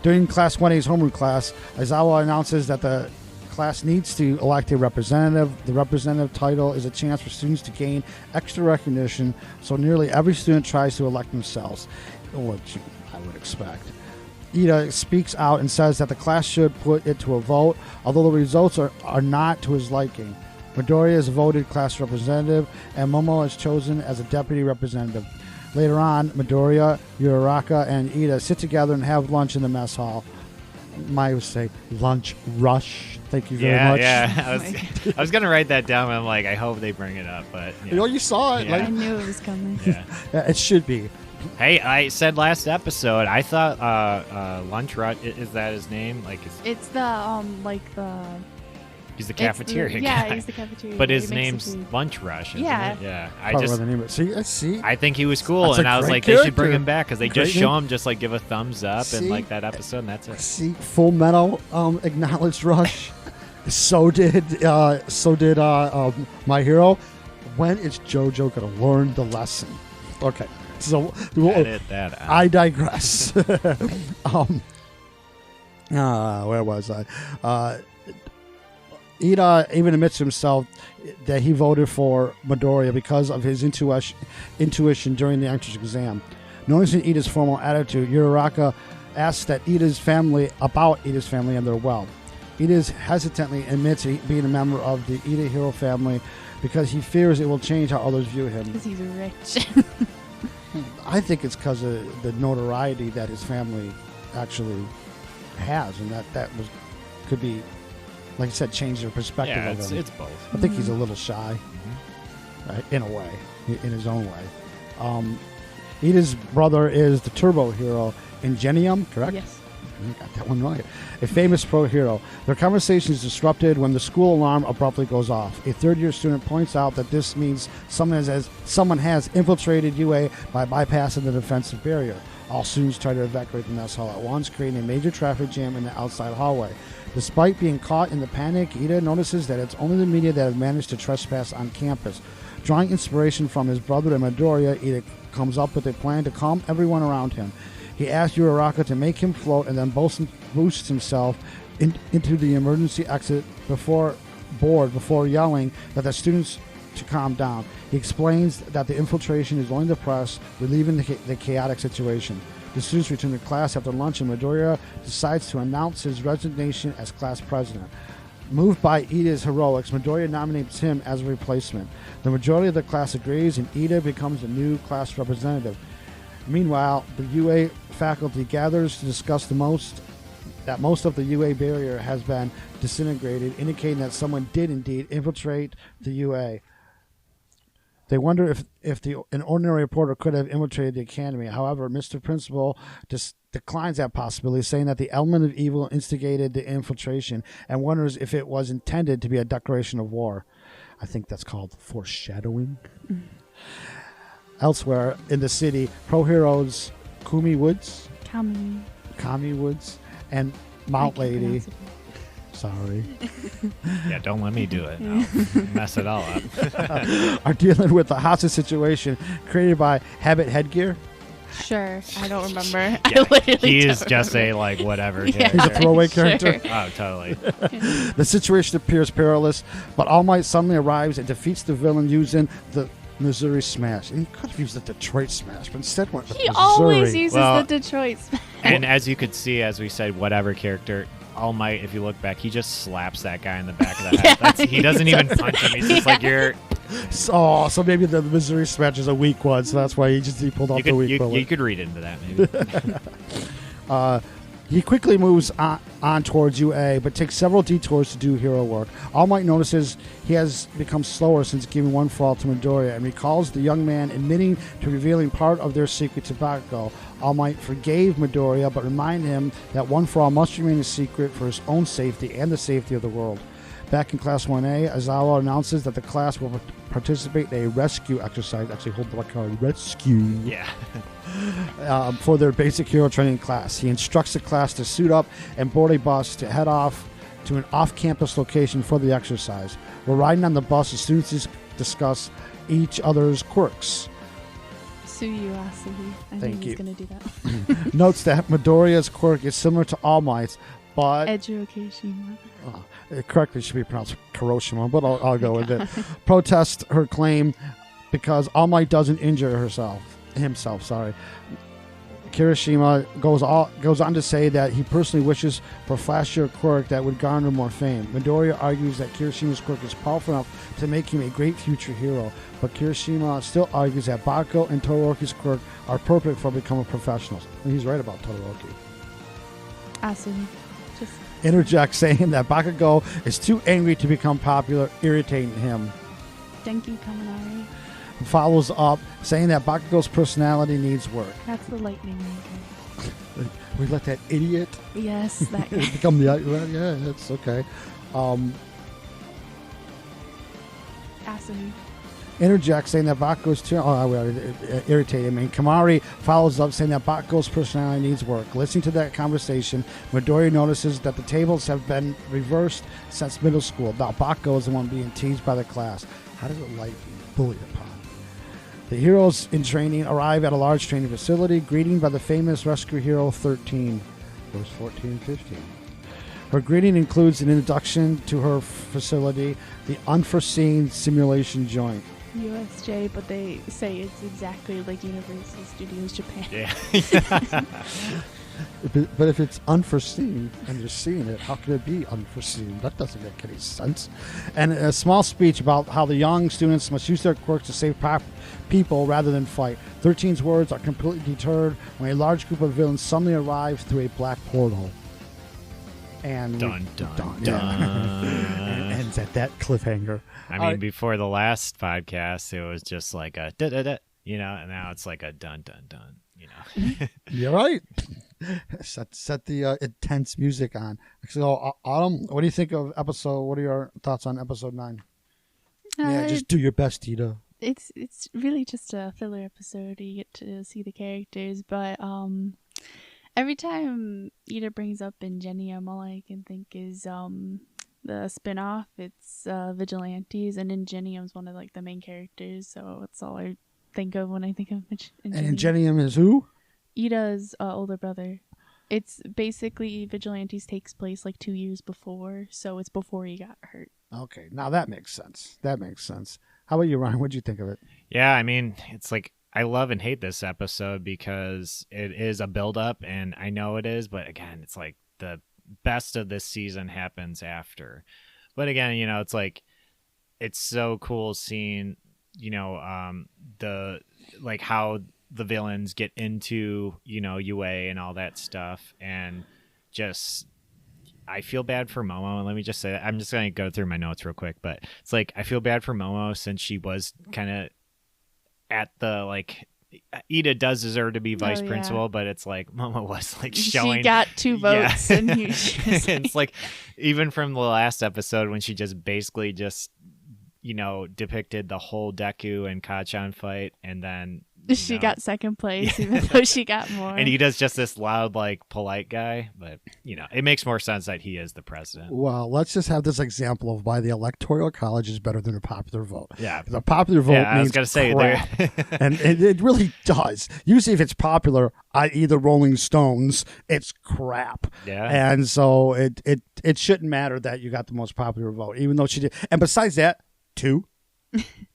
During Class 1A's homeroom class, Aizawa announces that the class needs to elect a representative. The representative title is a chance for students to gain extra recognition, so nearly every student tries to elect themselves, which I would expect. Iida speaks out and says that the class should put it to a vote, although the results are not to his liking. Midoriya is voted class representative, and Momo is chosen as a deputy representative. Later on, Midoriya, Uraraka, and Iida sit together and have lunch in the mess hall. I would say lunch rush. Thank you very much. Yeah. I was gonna write that down. But I'm like, I hope they bring it up, but You saw it. Yeah. I knew it was coming. yeah. Yeah, it should be. Hey, I said last episode. I thought Lunch Rush is that his name? Like, It's the he's the cafeteria yeah, guy. he's the cafeteria. But guy. his He makes name's the food. Lunch Rush. Isn't Yeah. it? Yeah. Probably the name of it. See. I think he was cool, That's a and I was great like, they should bring character. him back because they Great just show him just like give a thumbs up See? in like that episode, and that's it. See, Full Metal acknowledged Rush. so did My Hero. When is JoJo gonna learn the lesson? Okay, so Edit that out. I digress. Where was I? Iida even admits himself that he voted for Midoriya because of his intuition during the entrance exam. Noticing Iida's formal attitude, Uraraka asks that Iida's family and their wealth. Iida hesitantly admits being a member of the Iida hero family because he fears it will change how others view him. Because he's rich. I think it's because of the notoriety that his family actually has, and that could be, like I said, change their perspective of him. It's both. I think he's a little shy, in a way, in his own way. Iida's brother is the turbo hero Ingenium, correct? Yes. You got that one right. A famous pro hero. Their conversation is disrupted when the school alarm abruptly goes off. A third-year student points out that this means someone has infiltrated UA by bypassing the defensive barrier. All students try to evacuate the mess hall at once, creating a major traffic jam in the outside hallway. Despite being caught in the panic, Iida notices that it's only the media that have managed to trespass on campus. Drawing inspiration from his brother and Midoriya, Iida comes up with a plan to calm everyone around him. He asks Uraraka to make him float and then boosts himself into the emergency exit before yelling at the students to calm down. He explains that the infiltration is only the press, relieving the chaotic situation. The students return to class after lunch, and Midoriya decides to announce his resignation as class president. Moved by Iida's heroics, Midoriya nominates him as a replacement. The majority of the class agrees, and Iida becomes the new class representative. Meanwhile, the UA faculty gathers to discuss most of the UA barrier has been disintegrated, indicating that someone did indeed infiltrate the UA. They wonder if an ordinary reporter could have infiltrated the academy. However, Mr. Principal declines that possibility, saying that the element of evil instigated the infiltration and wonders if it was intended to be a declaration of war. I think that's called foreshadowing. Elsewhere in the city, pro heroes Kami Woods, and Mount Lady. Sorry. Yeah, don't let me do it. I'll mess it all up. Are dealing with the hostage situation created by Habit Headgear. Sure. I don't remember. Yeah, I literally he don't is just remember. a whatever Yeah. character. He's a throwaway Sure. character. Oh, totally. The situation appears perilous, but All Might suddenly arrives and defeats the villain using the Missouri Smash. And he could have used the Detroit Smash, but instead went with He Missouri. always uses Well, the Detroit Smash. And as you could see, as we said, whatever character, All Might, if you look back, he just slaps that guy in the back of the head. He doesn't even punch him. He's just like, you're... So maybe the Missouri Smash is a weak one, so that's why he pulled off the weak bullet. You could read into that, maybe. He quickly moves on towards UA, but takes several detours to do hero work. All Might notices he has become slower since giving One For All to Midoriya, and recalls the young man admitting to revealing part of their secret to Bakugo. All Might forgave Midoriya, but reminded him that One For All must remain a secret for his own safety and the safety of the world. Back in Class 1A, Aizawa announces that the class will participate in a rescue exercise. Actually, hold the card. Rescue. Yeah. For their basic hero training class. He instructs the class to suit up and board a bus to head off to an off-campus location for the exercise. While riding on the bus, the students discuss each other's quirks. Suyu Asahi. I Thank think you. he's going to do that. Notes that Midoriya's quirk is similar to All Might's, but Education. it correctly should be pronounced Kuroshima, but I'll go with it. Protest her claim because All Might doesn't injure himself. Kirishima goes on to say that he personally wishes for a flashier quirk that would garner more fame. Midoriya argues that Kirishima's quirk is powerful enough to make him a great future hero, but Kirishima still argues that Bakugo and Todoroki's quirk are perfect for becoming professionals. And he's right about Todoroki. Asahi. Just Interjects saying that Bakugo is too angry to become popular, irritating him. Denki Kaminari. Follows up saying that Bakugo's personality needs work. That's the lightning ranger. We let that idiot Yes, that guy. become the... Yeah, that's okay. Asahi. Interjects saying that Bakugo's too... irritated him. And Kamari follows up saying that Bakugo's personality needs work. Listening to that conversation, Midoriya notices that the tables have been reversed since middle school. Now Bakugo is the one being teased by the class. How does it like being bullied upon? The heroes in training arrive at a large training facility, greeted by the famous rescue hero 13, verse 14 and 15. Her greeting includes an introduction to her facility, the Unforeseen Simulation Joint. USJ, but they say it's exactly like Universal Studios Japan. Yeah. But if it's unforeseen and you're seeing it, how can it be unforeseen? That doesn't make any sense. And a small speech about how the young students must use their quirks to save people rather than fight. 13's words are completely deterred when a large group of villains suddenly arrive through a black portal. And Dun, dun, yeah. dun. And ends at that cliffhanger. I mean, before the last podcast, it was just like a da-da-da, you know, and now it's like a dun, dun, dun, you know. You're right. Set the intense music on. So, Autumn, what do you think of episode? What are your thoughts on episode 9? Yeah, just do your best, Iida. It's really just a filler episode. You get to see the characters, but every time Iida brings up Ingenium, all I can think is the spin-off. It's Vigilantes, and Ingenium's one of like the main characters, so that's all I think of when I think of Ingenium. And Ingenium is who? Iida's older brother. It's basically Vigilantes takes place like 2 years before, so it's before he got hurt. Okay, now that makes sense. How about you, Ryan? What'd you think of it? Yeah, I mean, it's like I love and hate this episode because it is a build-up, and I know it is, but again, it's like the best of this season happens after. But again, you know, it's like it's so cool seeing, you know, the like how the villains get into, you know, UA and all that stuff, and just I feel bad for Momo. And let me just say that I'm just going to go through my notes real quick, but it's like I feel bad for Momo since she was kind of at the like Iida does deserve to be vice principal, but it's like Momo was like showing she got 2 votes, yeah. and it's like even from the last episode when she just basically just, you know, depicted the whole Deku and Kacchan fight, and then she got second place, even though she got more. And he does just this loud, like, polite guy, but, you know, it makes more sense that he is the president. Well, let's just have this example of why the Electoral College is better than a popular vote. Yeah. The popular vote means I was gonna say crap. And it really does. Usually if it's popular, i.e. the Rolling Stones, it's crap. Yeah. And so it shouldn't matter that you got the most popular vote, even though she did. And besides that, 2.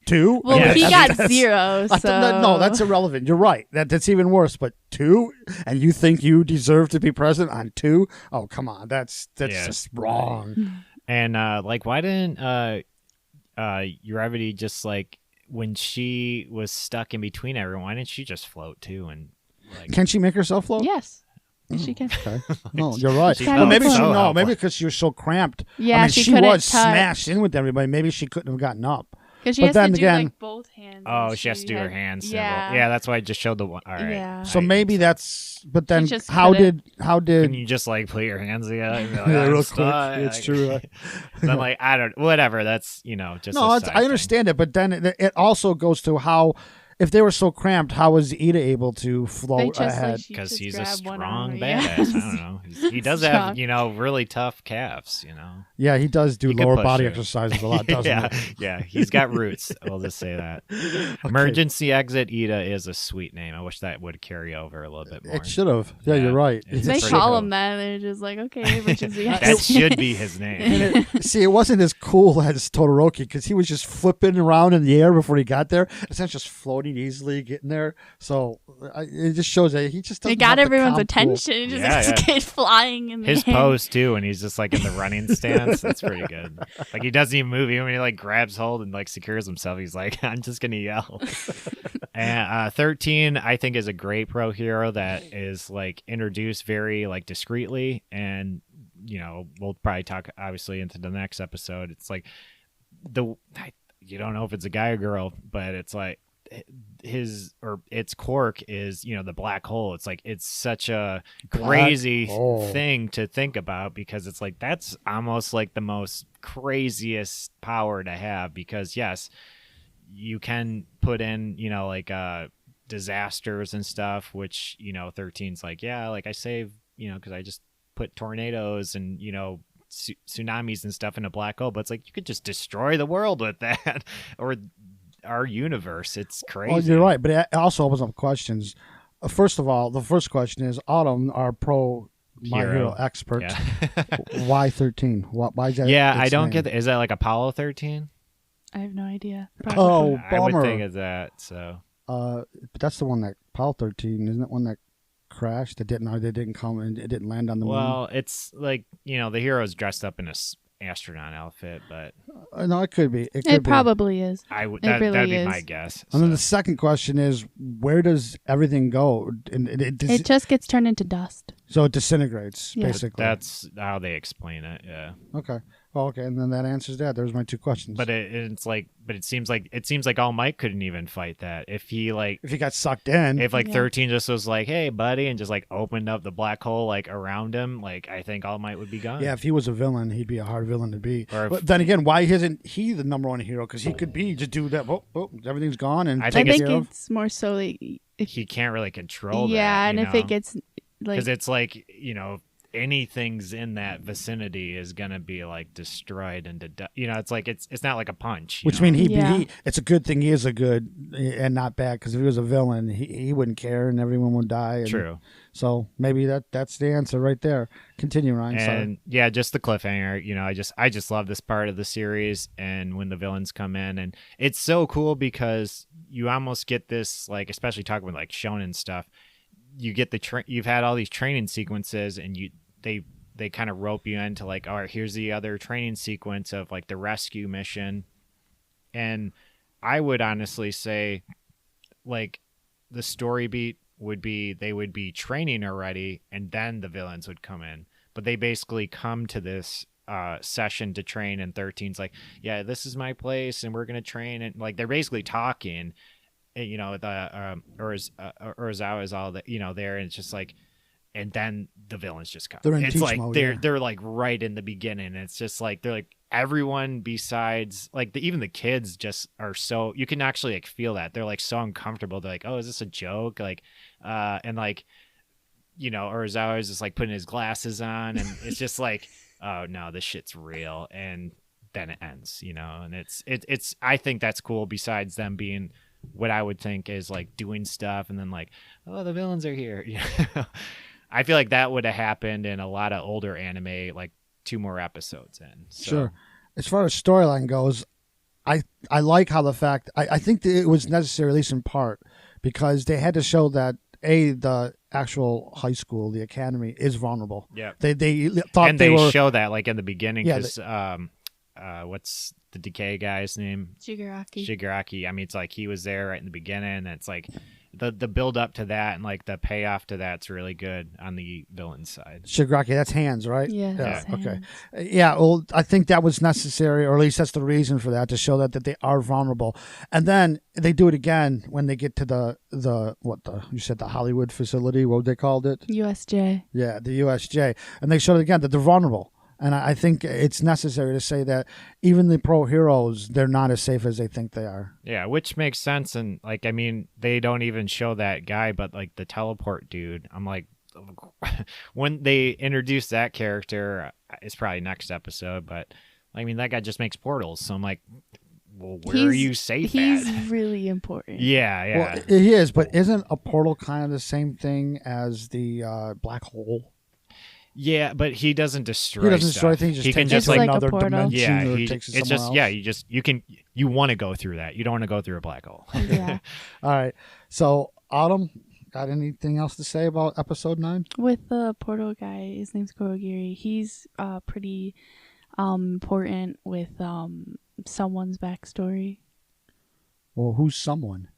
Well, Yeah, he that's- got 0, so... No, that's irrelevant. You're right. That's even worse. But 2, and you think you deserve to be president on 2? Oh, come on. That's just wrong. And, like, why didn't Uravity just, like, when she was stuck in between everyone, why didn't she just float, too? And like, Can she make herself float? Yes. She can. Okay. No, you're right. She But maybe felt so maybe because she was so cramped. Yeah, I mean, she she couldn't was touch. smashed in with everybody. Maybe she couldn't have gotten up. Because she But has then to do again- like both hands. oh, and she has to do her hands. symbol. Yeah. Yeah, that's why I just showed the one. All right. Yeah. So I maybe think that's. But then just how couldn't- did? Can you just, like, put your hands together? And be like, Yeah, I'm real quick. stuck? It's Like, true. then, like, I don't. Whatever. That's, you know, just. No, a it's, side I thing. understand it, but then it also goes to how, if they were so cramped, how was Iida able to They float just ahead? like she Because just he's a grabbed one strong arm, badass. yeah. I don't know. He does have, Strong. you know, really tough calves, you know. Yeah, he does do He could lower push body it. exercises a lot, doesn't yeah, he? yeah, he's got roots. We'll just say that. Emergency exit Iida is a sweet name. I wish that would carry over a little bit more. It should have. Yeah, Yeah, you're right. it's They pretty call cool. him that. And they're just like, okay, emergency That exit. should be his name. And see, it wasn't as cool as Todoroki because he was just flipping around in the air before he got there. It's not just floating easily, getting there. So it just shows that he just doesn't It got have the everyone's calm attention. It just Yeah, like, yeah. kid flying in the His air. pose too, and he's just like in the running stance. That's pretty good. Like he doesn't even move. Even when he like grabs hold and like secures himself, he's like, "I'm just gonna yell." And 13, I think, is a great pro hero that is like introduced very like discreetly, and you know we'll probably talk obviously into the next episode. It's like you don't know if it's a guy or girl, but it's like its quirk is, you know, the black hole. It's like it's such a crazy hole. thing to think about because it's like that's almost like the most craziest power to have because yes, you can put in, you know, like disasters and stuff, which, you know, 13's like, yeah, like I save, you know, because I just put tornadoes and, you know, tsunamis and stuff in a black hole, but it's like you could just destroy the world with that or our universe. It's crazy. Well, you're right, but it also opens up questions. First of all, the first question is, Autumn, our pro My Hero expert, Yeah. why 13? Why is that? Yeah, its I don't name? get that. Is that like Apollo 13? I have no idea. Oh, I would bummer. think of that. So But that's the one that Apollo 13, isn't it? One that crashed. They didn't come and it didn't land on the moon. well, it's like the hero's dressed up in a astronaut outfit, but No, it could be. It could It be. probably is. I would It really that'd be is. my guess. And then so. the second question is, where does everything go? And It just gets turned into dust. so it disintegrates, Yeah. basically. That's how they explain it. Yeah. Okay. Well, okay, and then that answers that. There's my two questions. But it seems like All Might couldn't even fight that. If he if he got sucked in, if like Yeah. 13 just was like, hey buddy, and just like opened up the black hole like around him, like I think All Might would be gone. yeah, if he was a villain, he'd be a hard villain to beat. Or if- But then again, why isn't he the number one hero? Because he could be just do that. Oh, everything's gone, and I I think think taken care of. it's more so like if he can't really control that. yeah, and you if know? it gets like because it's like anything's in that vicinity is gonna be like destroyed and it's like it's not like a punch, Which know? means Yeah. it's a good thing he is a good and not bad. Because if he was a villain, he wouldn't care, and everyone would die. And True. So maybe that's the answer right there. Continue, Ryan. Sorry. And yeah, just the cliffhanger. I just love this part of the series, and when the villains come in, and it's so cool because you almost get this, like, especially talking with like shonen stuff, you get you've had all these training sequences, and they kind of rope you into like, all right, here's the other training sequence of like the rescue mission, and I would honestly say, like, the story beat would be they would be training already, and then the villains would come in. But they basically come to this session to train, and 13's like, yeah, this is my place, and we're gonna train, and like they're basically talking, and, the Urasawa is all that there, and it's just like, and then the villains just come. They're in It's teach like mode, they're yeah. they're like right in the beginning. It's just like they're like everyone besides like even the kids just are so you can actually like feel that they're like so uncomfortable. They're like, oh, is this a joke? Like, and like, Urasawa is just like putting his glasses on, and it's just like, oh no, this shit's real. And then it ends, and it's I think that's cool. Besides them being what I would think is like doing stuff, and then like, oh, the villains are here. I feel like that would have happened in a lot of older anime, like 2 more episodes in. So. Sure. As far as storyline goes, I like how the fact I think that it was necessary, at least in part, because they had to show that the actual high school, the academy, is vulnerable. Yeah. They thought And they were. show that like in the beginning Yeah, because what's the decay guy's name? Shigaraki. I mean, it's like he was there right in the beginning. And it's like the build up to that and like the payoff to that's really good on the villain side. Shigaraki, that's hands, right? yeah, Yeah. it's Okay. hands. Yeah. Well, I think that was necessary, or at least that's the reason for that, to show that they are vulnerable. And then they do it again when they get to you said the Hollywood facility. What they called it? USJ. Yeah, the USJ, and they showed it again that they're vulnerable. And I think it's necessary to say that even the pro heroes, they're not as safe as they think they are. Yeah, which makes sense. And like, I mean, they don't even show that guy, but like the teleport dude, I'm like, when they introduce that character, it's probably next episode, but I mean, that guy just makes portals. So I'm like, well, where are you safe He's at? really important. Yeah. Well, he is, but isn't a portal kind of the same thing as the black hole? Yeah, but he doesn't destroy. He doesn't destroy stuff. things. He can takes just it to like a another portal. dimension, yeah. or He, takes it it's somewhere just else. you want to go through that. You don't want to go through a black hole. Yeah. All right. So, Autumn, got anything else to say about episode 9? With the portal guy, his name's Kurogiri. He's pretty important with someone's backstory. Well, who's someone?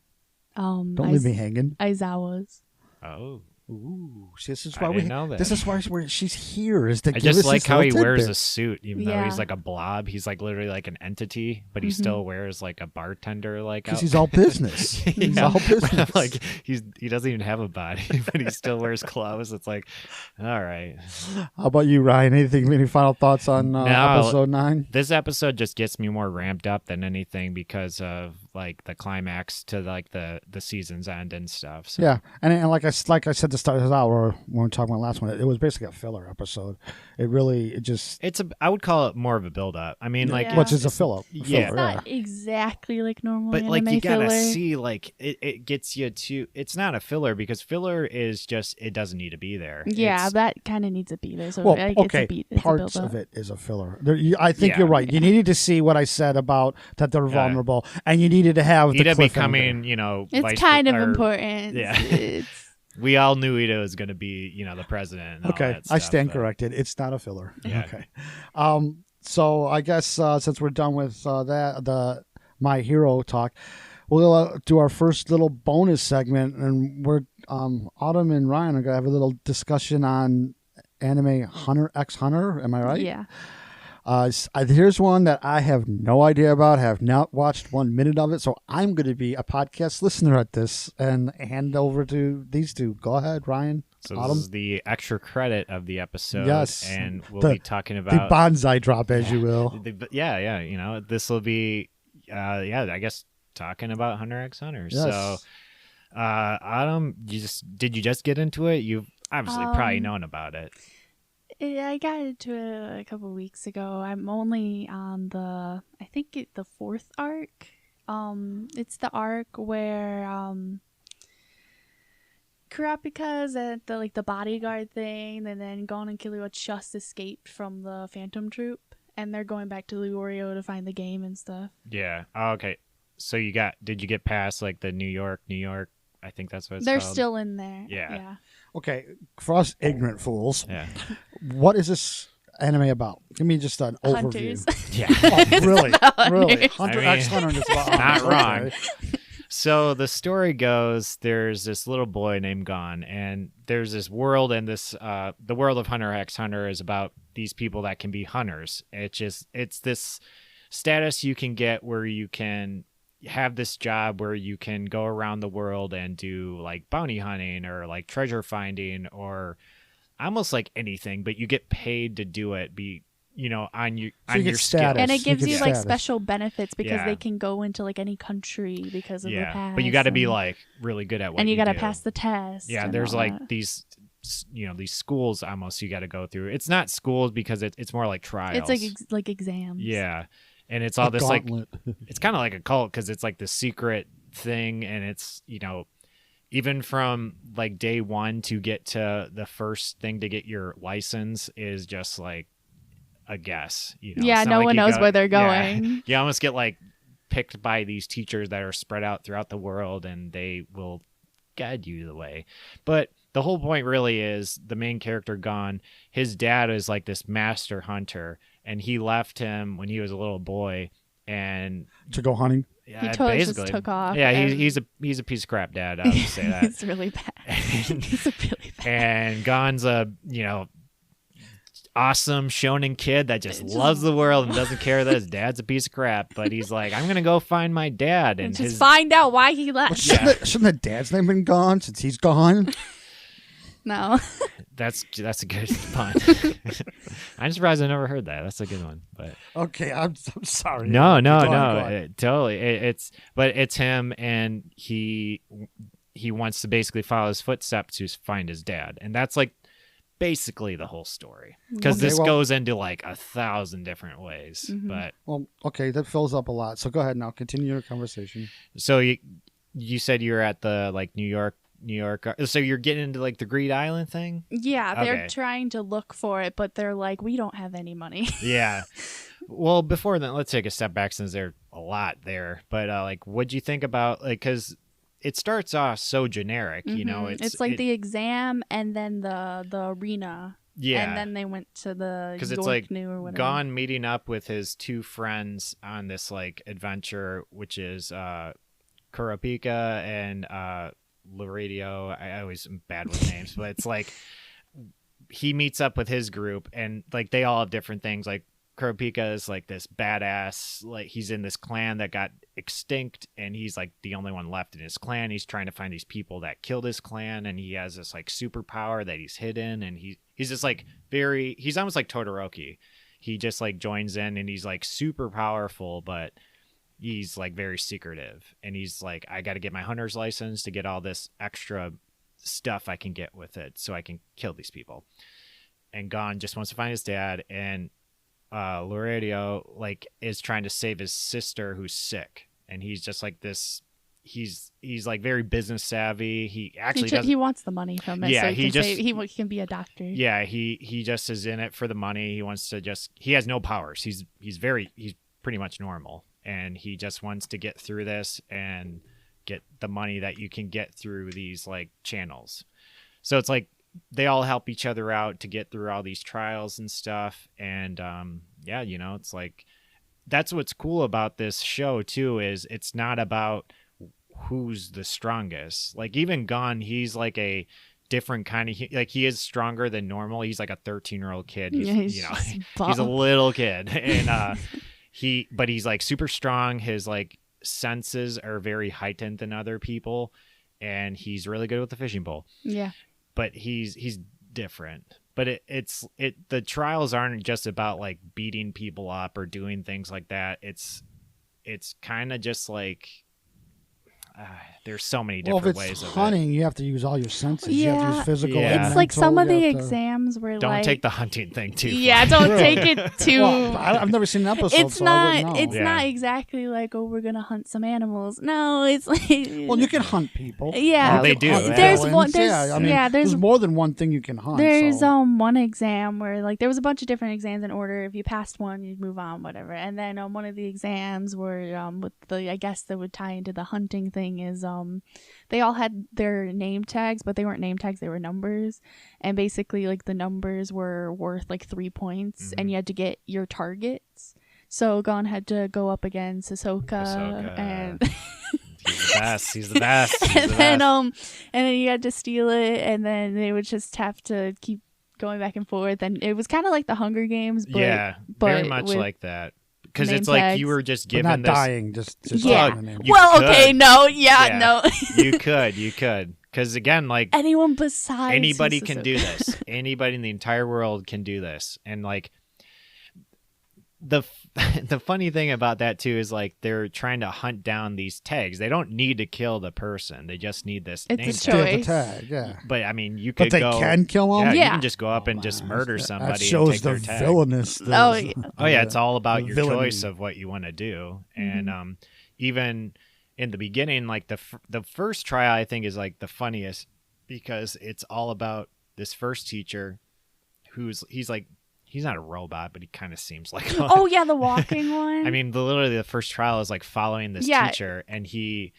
Don't Don't leave me hanging. Aizawa's. Oh, Ooh, see, this is I why didn't know that. This is why she's here. Is to I give just us like this how he little wears tidbit. a suit, even though Yeah. he's like a blob. He's like literally like an entity, but he Mhm. still wears like a bartender like. Because out- he's all business. He's Yeah. all business. Like he doesn't even have a body, but he still wears clothes. It's like, all right. How about you, Ryan? Any final thoughts on No. episode 9? This episode just gets me more ramped up than anything because of like the climax to like the season's end and stuff. So. Yeah, and like I said to start this out, or when we were talking about the last one, it was basically a filler episode. I would call it more of a build up. I mean, like, which is a filler. Yeah, It's not exactly like normal but anime like you gotta filler. see, like it gets you to. It's not a filler because filler is just it doesn't need to be there. Yeah, It's- that kind of needs to be there. So Well, like, okay, it's a parts build-up. of it is a filler. I think Yeah. you're right. You needed to see what I said about that they're vulnerable, and you needed to have the Iida cliffhanger. becoming, It's kind of important. Yeah. It's, We all knew Iida was going to be, the president. And all Okay, that I stuff, stand but- corrected. It's not a filler. Yeah. Okay. So I guess since we're done with the My Hero talk, we'll do our first little bonus segment, and we're Autumn and Ryan are gonna have a little discussion on anime Hunter x Hunter. Am I right? Yeah. Here's one that I have no idea about, have not watched 1 minute of it, so I'm going to be a podcast listener at this and hand over to these two. Go ahead, Ryan. So Autumn. this is the extra credit of the episode. Yes. And we'll The- be talking The about... bonsai drop, as you will. Yeah. This will be, I guess, talking about Hunter x Hunter. Yes. So, Autumn, did you just get into it? You've obviously probably known about it. I got into it a couple weeks ago. I'm only on the fourth arc. It's the arc where Kurapika's at the bodyguard thing, and then Gon and Killua just escaped from the Phantom Troop, and they're going back to Luorio to find the game and stuff. Yeah. Oh, okay. So did you get past like the New York? I think that's what it's They're called. still in there. Yeah. Yeah. Okay, for us ignorant fools, Yeah. what is this anime about? Give me just an Hunters. overview. Yeah. Oh, really? about Really? hunters. Hunter I mean, x Hunter is about not hunters, wrong. okay. So the story goes, there's this little boy named Gon, and there's this world, and the world of Hunter x Hunter is about these people that can be hunters. It's this status you can get where you can have this job where you can go around the world and do like bounty hunting or like treasure finding or almost like anything, but you get paid to do it. On your you get skills. status. And it gives get you like status. special benefits because Yeah. they can go into like any country because of the past. But you got to be and- like really good at what and you got to do. pass the test. Yeah, and there's all like that. these schools almost you got to go through. It's not schools because it's more like trials. It's like exams. yeah, and it's all A this gauntlet. like it's kind of like a cult because it's like the secret thing, and it's even from like day one to get to the first thing to get your license is just like a guess. Yeah, It's not no like one you knows go- where they're yeah. going. You almost get like picked by these teachers that are spread out throughout the world, and they will guide you the way. But the whole point really is the main character Gon. His dad is like this master hunter, and he left him when he was a little boy, and To go hunting. yeah, He totally just basically took off Yeah, and- he's a piece of crap dad. I would say that. It's really bad. It's really bad. And Gon's a awesome shonen kid that just loves the world and doesn't care that his dad's a piece of crap, but he's like, I'm gonna go find my dad, and Just his find out why he left. Well, shouldn't the dad's name been gone since he's gone? No. that's a good pun. I'm surprised I never heard that. That's a good one. But Okay, I'm sorry. no, Go on. totally. It's him, and he wants to basically follow his footsteps to find his dad, and that's like basically the whole story because Okay, this well- goes into like 1,000 different ways. Mhm. But Well, okay, that fills up a lot. So go ahead now. Continue your conversation. so you said you were at the like New York. So you're getting into like the Greed Island thing. Yeah, they're Okay. trying to look for it, but they're like, we don't have any money. Yeah. Well, before then, let's take a step back since there's a lot there. But like, what'd you think about like because it starts off so generic, Mhm. It's like the exam and then the arena. yeah. And then they went to the Because York it's like New or whatever. Gon meeting up with his two friends on this like adventure, which is Kurapika and Laredo. I always am bad with names, but it's like he meets up with his group, and like they all have different things. Like Kurapika is like this badass, like he's in this clan that got extinct, and he's like the only one left in his clan. He's trying to find these people that killed his clan, and he has this like superpower that he's hidden, and he's just like he's almost like Todoroki. He just like joins in, and he's like super powerful, but he's like very secretive, and he's like, I got to get my hunter's license to get all this extra stuff I can get with it so I can kill these people. And Gon just wants to find his dad, and Loredo like is trying to save his sister who's sick, and he's just like this. He's like very business savvy. He actually he wants the money from it. Yeah, so he can be a doctor. Yeah, he just is in it for the money. He wants to he has no powers. He's pretty much normal, and he just wants to get through this and get the money that you can get through these like channels. So it's like they all help each other out to get through all these trials and stuff. And yeah, you know, it's like that's what's cool about this show too, is it's not about who's the strongest. Like even Gon, he's like a different kind of like he is stronger than normal. He's like a 13-year-old kid. He's you know, he's a little kid, and but he's like super strong. His like senses are very heightened than other people, and he's really good with the fishing pole. Yeah, but he's different. But the trials aren't just about like beating people up or doing things like that. It's kind of just like there's so many different ways of hunting, you have to use all your senses. Yeah. You have to use physical. Yeah. It's like some of the exams were don't like take the hunting thing too yeah, far. don't take it too. Well, I've never seen an episode, It's so I wouldn't not. know. It's not exactly like, oh, we're gonna hunt some animals. No, it's like. Well, you can hunt people. Yeah, Well, they do. Hunt There's villains. one. There's yeah, I mean, yeah. there's more than one thing you can hunt. There's so. one exam where like there was a bunch of different exams in order. If you passed one, you'd move on, whatever. And then one of the exams were with the I guess that would tie into the hunting thing is they all had their name tags, but they weren't name tags, they were numbers. And basically like the numbers were worth like 3 points, and you had to get your targets. So Gon had to go up against Ahsoka. And He's the best. and then you had to steal it, and then they would just have to keep going back and forth. And it was kind of like the Hunger Games, but yeah, very much like that. Because it's like tags. you were just given not this. dying, just yeah. the name. You Well, could. okay, no, no. you could. Because again, like Anyone besides anybody can Ahsoka. do this. Anybody in the entire world can do this. And like the funny thing about that too is like they're trying to hunt down these tags. They don't need to kill the person. They just need this It's name a tag. Steal the choice. tag, yeah. But I mean, you could But they go. can kill them. Yeah, you Yeah. can just go up and just murder somebody. That and shows take the their tag. villainous. Oh, yeah. Oh yeah, it's all about your villainy. choice of what you want to do. And even in the beginning, like the first trial, I think is like the funniest because it's all about this first teacher he's not a robot, but he kind of seems like one. Oh yeah, the walking one. I mean, literally the first trial is like following this Yeah. teacher, and he's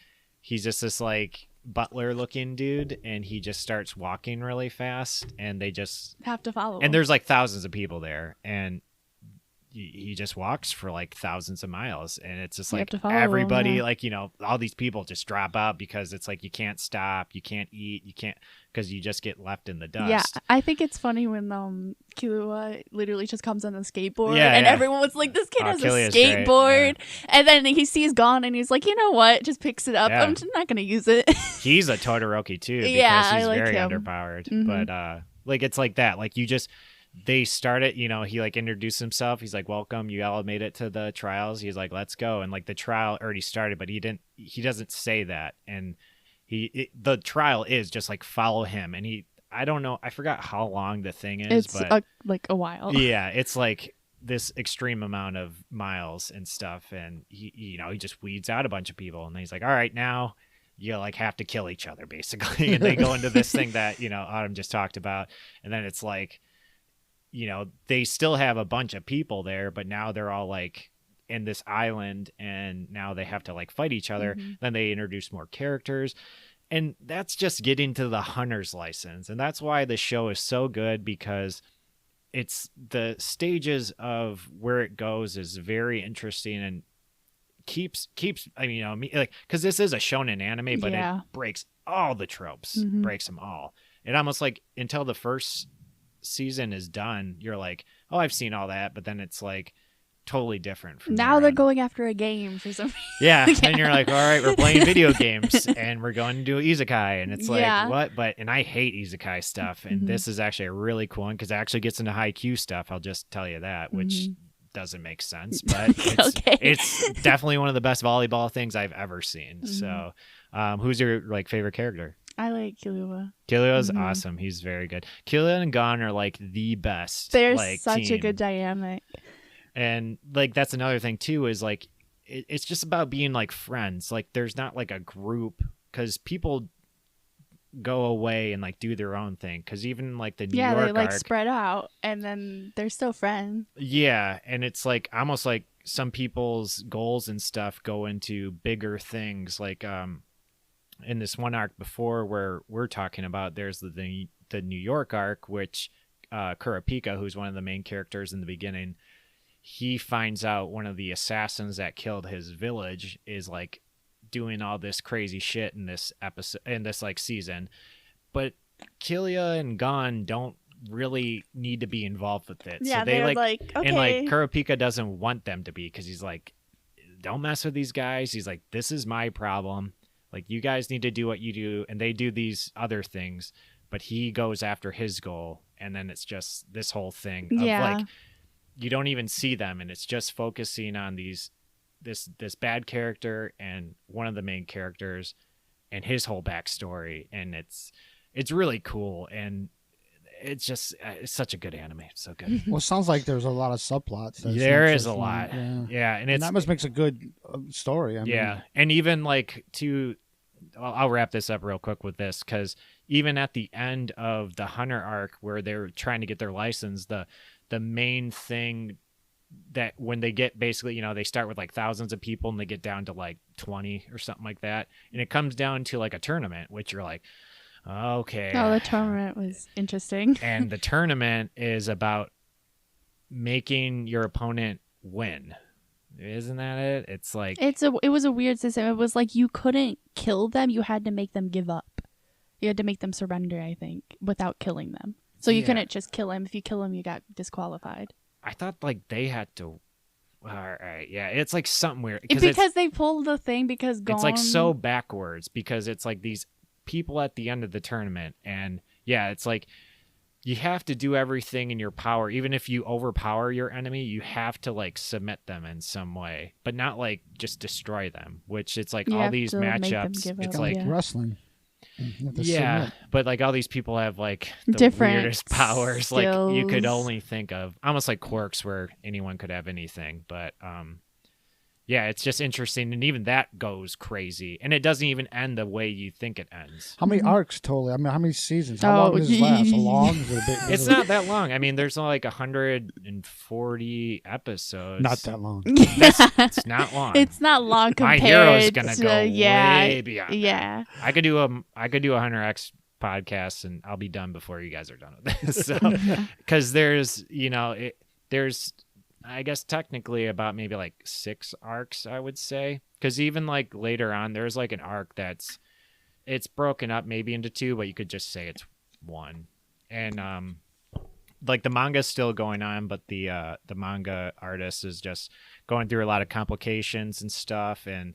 just this like butler looking dude, and he just starts walking really fast, and they just have to follow. and him. there's like thousands of people there, and he just walks for like thousands of miles, and it's just You have like to follow him, everybody yeah. like, you know, all these people just drop out because it's like you can't stop, you can't eat, you can't, because you just get left in the dust. Yeah, I think it's funny when Killua literally just comes on the skateboard, Yeah, and yeah. everyone was like, "This kid has Killua's a great, skateboard," and then he sees Gon, and he's like, "You know what? Just picks it up. Yeah. I'm just not gonna use it." He's a Todoroki too, because Yeah, I he's like very him. underpowered. Mhm. But like it's like that. Like they start it, you know, he like introduced himself. He's like, "Welcome, you all made it to the trials." He's like, "Let's go." And like the trial already started, but he doesn't say that. And the trial is just like follow him. And I don't know, I forgot how long the thing is, It's but like a while. yeah, it's like this extreme amount of miles and stuff. And he just weeds out a bunch of people, and then he's like, "All right, now you like have to kill each other," basically. And they go into this thing that, you know, Autumn just talked about. And then it's like, you know, they still have a bunch of people there, but now they're all like in this island, and now they have to like fight each other. Mm-hmm. Then they introduce more characters, and that's just getting to the hunter's license. And that's why the show is so good, because it's the stages of where it goes is very interesting, and keeps I mean, you know, like, because this is a shonen anime, but Yeah. it breaks all the tropes, Mhm. breaks them all. It almost like until the first season is done, you're like, "Oh, I've seen all that," but then it's like totally different from Now there they're on. going after a game for some reason. Yeah, and you're like, "All right, we're playing video games, and we're going to do isekai," and it's like, Yeah. what? And I hate isekai stuff, and Mhm. this is actually a really cool one because it actually gets into high Q stuff. I'll just tell you that, which Mhm. doesn't make sense, but it's definitely one of the best volleyball things I've ever seen. So, who's your like favorite character? I like Killua. Killua's awesome. He's very good. Killua and Gon are like the best. They're like, such team. a good dynamic. And like that's another thing too is like it's just about being like friends. Like there's not like a group because people go away and like do their own thing. Because even like the New York they like arc, spread out and then they're still friends. Yeah, and it's like almost like some people's goals and stuff go into bigger things. Like in this one arc before where we're talking about, there's the New York arc, which Kurapika, who's one of the main characters in the beginning, he finds out one of the assassins that killed his village is like doing all this crazy shit in this episode, in this like season. But Killua and Gon don't really need to be involved with it. Yeah, so they they're like okay. And like Kurapika doesn't want them to be because he's like, don't mess with these guys. He's like, this is my problem. Like you guys need to do what you do, and they do these other things. But he goes after his goal, and then it's just this whole thing of like you don't even see them, and it's just focusing on this bad character and one of the main characters and his whole backstory, and it's really cool, and it's just it's such a good anime. It's so good. Well, it sounds like there's a lot of subplots. There is a lot. Yeah, and that must makes a good story. I mean, and even like I'll wrap this up real quick with this, because even at the end of the Hunter arc where they're trying to get their license, the main thing that when they get basically, they start with like thousands of people and they get down to like 20 or something like that. And it comes down to like a tournament, which you're like, okay. Oh, the tournament was interesting. And the tournament is about making your opponent win. Isn't that it? It's like it was a weird system. It was like you couldn't kill them. You had to make them give up. You had to make them surrender, I think, without killing them. So you couldn't just kill him. If you kill him, you got disqualified. I thought like they had to. All right, yeah, it's like something weird because they pulled the thing because it's like so backwards because it's like these people at the end of the tournament, and it's like you have to do everything in your power. Even if you overpower your enemy, you have to like submit them in some way, but not like just destroy them. Which it's like all these matchups. It's like wrestling. But like all these people have like the different weirdest powers skills. Like you could only think of, almost like quirks where anyone could have anything. But it's just interesting, and even that goes crazy, and it doesn't even end the way you think it ends. How many arcs totally? I mean, how many seasons? How long does this last? Long? It's not that long. I mean, there's like 140 episodes. Not that long. It's not long. It's not long compared. My Hero's gonna to, go way beyond. Yeah, that. I could do a Hunter X podcast, and I'll be done before you guys are done with this. So, because there's there's I guess technically about maybe like 6 arcs, I would say, because even like later on there's like an arc it's broken up maybe into 2, but you could just say it's 1. And like the manga's still going on, but the manga artist is just going through a lot of complications and stuff, and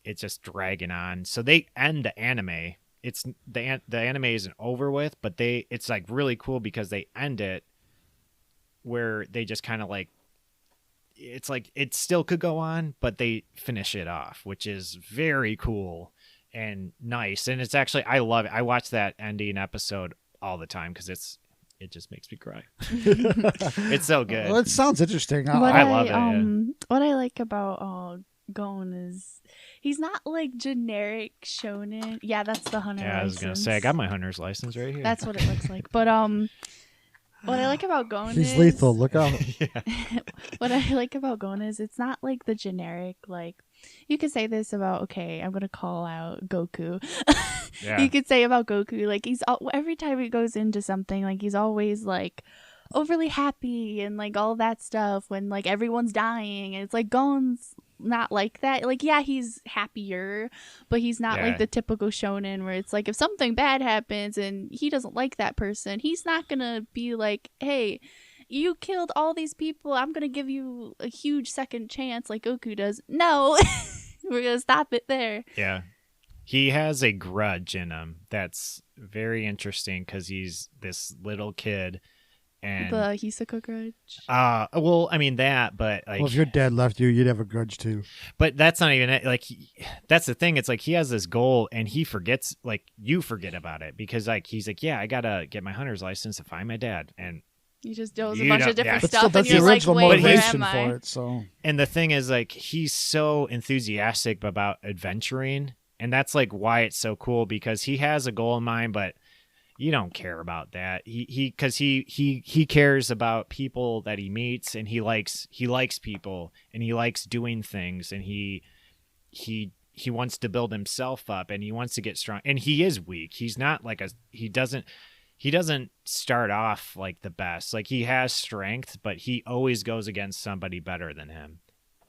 it's just dragging on. So they end the anime. It's the anime isn't over with, but it's like really cool because they end it where they just kind of like, it's like it still could go on, but they finish it off, which is very cool and nice. And it's actually, I love it. I watch that ending episode all the time because it just makes me cry. It's so good. Well, it sounds interesting. I love it. What I like about Gon is he's not like generic shonen. Yeah, that's the Hunter license. I was gonna say I got my Hunter's license right here. That's what it looks like. But what I like about Gon he's lethal. Look out. What I like about Gon is it's not like the generic, like you could say this about, I'm gonna call out Goku. You could say about Goku, like every time he goes into something, like he's always like overly happy and like all that stuff when like everyone's dying, and it's like Gon's not like that. Like he's happier, but he's not like the typical shonen where it's like if something bad happens and he doesn't like that person, he's not gonna be like, hey, you killed all these people, I'm gonna give you a huge second chance like Goku does. No. We're gonna stop it there. He has a grudge in him that's very interesting because he's this little kid And The Hisoka grudge. well, I mean that, but like, Well, if your dad left you, you'd have a grudge too. but that's not even it. Like, that's the thing. It's like he has this goal, and he forgets. Like, you forget about it because like he's like, yeah, I gotta get my hunter's license to find my dad, and You just knows a You bunch don't- of different yeah. But stuff, still, that's and the you're like, original wait, where motivation am for I? it. So And the thing is, like, he's so enthusiastic about adventuring, and that's like why it's so cool because he has a goal in mind, but you don't care about that. He cares about people that he meets, and he likes people, and he likes doing things, and he wants to build himself up, and he wants to get strong. And he is weak. He's not like he doesn't start off like the best. Like, he has strength, but he always goes against somebody better than him.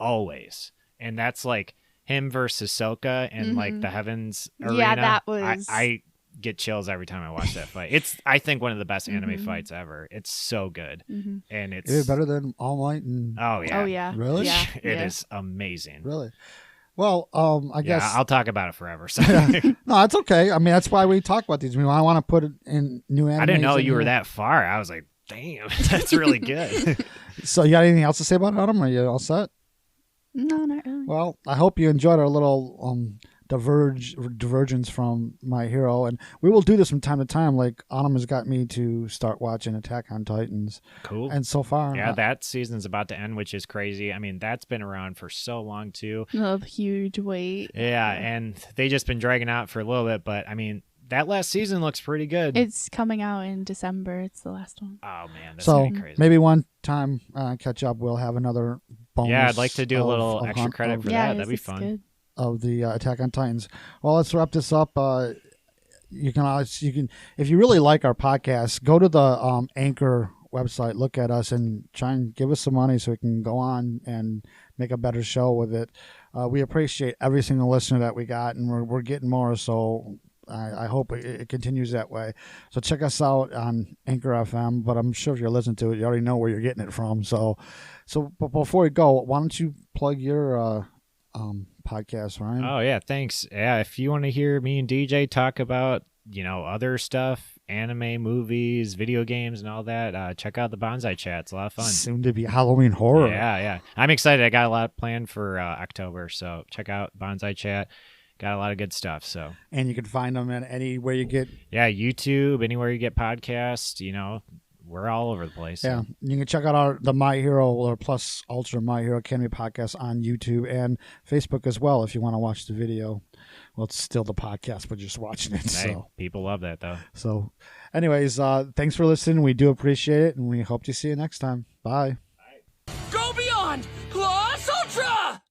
Always. And that's like him versus Sokka and like the Heavens Arena. Yeah, that was. I get chills every time I watch that fight. It's, I think, one of the best anime fights ever. It's so good. And it's is it better than All Might? And Oh yeah. Oh yeah. Really? Yeah. It is amazing. really? Well, I guess Yeah, I'll talk about it forever. So. no, it's okay. I mean, that's why we talk about these. I want to put it in new animes. I didn't know in you were here. that far. I was like, damn, that's really good. So, you got anything else to say about Autumn? Are you all set? No, not really. Well, I hope you enjoyed our little divergence from My Hero, and we will do this from time to time. Like, Autumn has got me to start watching Attack on Titans, Cool. and so far, Yeah, that season's about to end, which is crazy. I mean, that's been around for so long too. A huge weight. Yeah, and they just been dragging out for a little bit, but I mean, that last season looks pretty good. It's coming out in December. It's the last one. Oh man, that's so gonna be crazy. maybe one time catch up. We'll have another bonus. Yeah, I'd like to do a of- little of extra hunt- credit of- for Yeah, that. That'd be it's fun. good. of the Attack on Titans. Well, let's wrap this up. You can if you really like our podcast, go to the Anchor website, look at us, and try and give us some money so we can go on and make a better show with it. We appreciate every single listener that we got, and we're getting more. So I hope it continues that way. So check us out on Anchor FM. But I'm sure if you're listening to it, you already know where you're getting it from. But before we go, why don't you plug your podcast, Ryan? Oh yeah, thanks. Yeah, if you want to hear me and DJ talk about, other stuff, anime, movies, video games, and all that, check out the Bonsai Chat. It's a lot of fun. Soon to be Halloween horror. Yeah. I'm excited. I got a lot planned for October, so check out Bonsai Chat. Got a lot of good stuff. So And you can find them at anywhere you get. yeah, YouTube, anywhere you get podcasts. We're all over the place. Yeah, you can check out the My Hero or Plus Ultra My Hero Academy podcast on YouTube and Facebook as well if you want to watch the video. Well, it's still the podcast, but just watching it. Hey, people love that though. So, anyways, thanks for listening. We do appreciate it, and we hope to see you next time. Bye. Go beyond! Plus Ultra!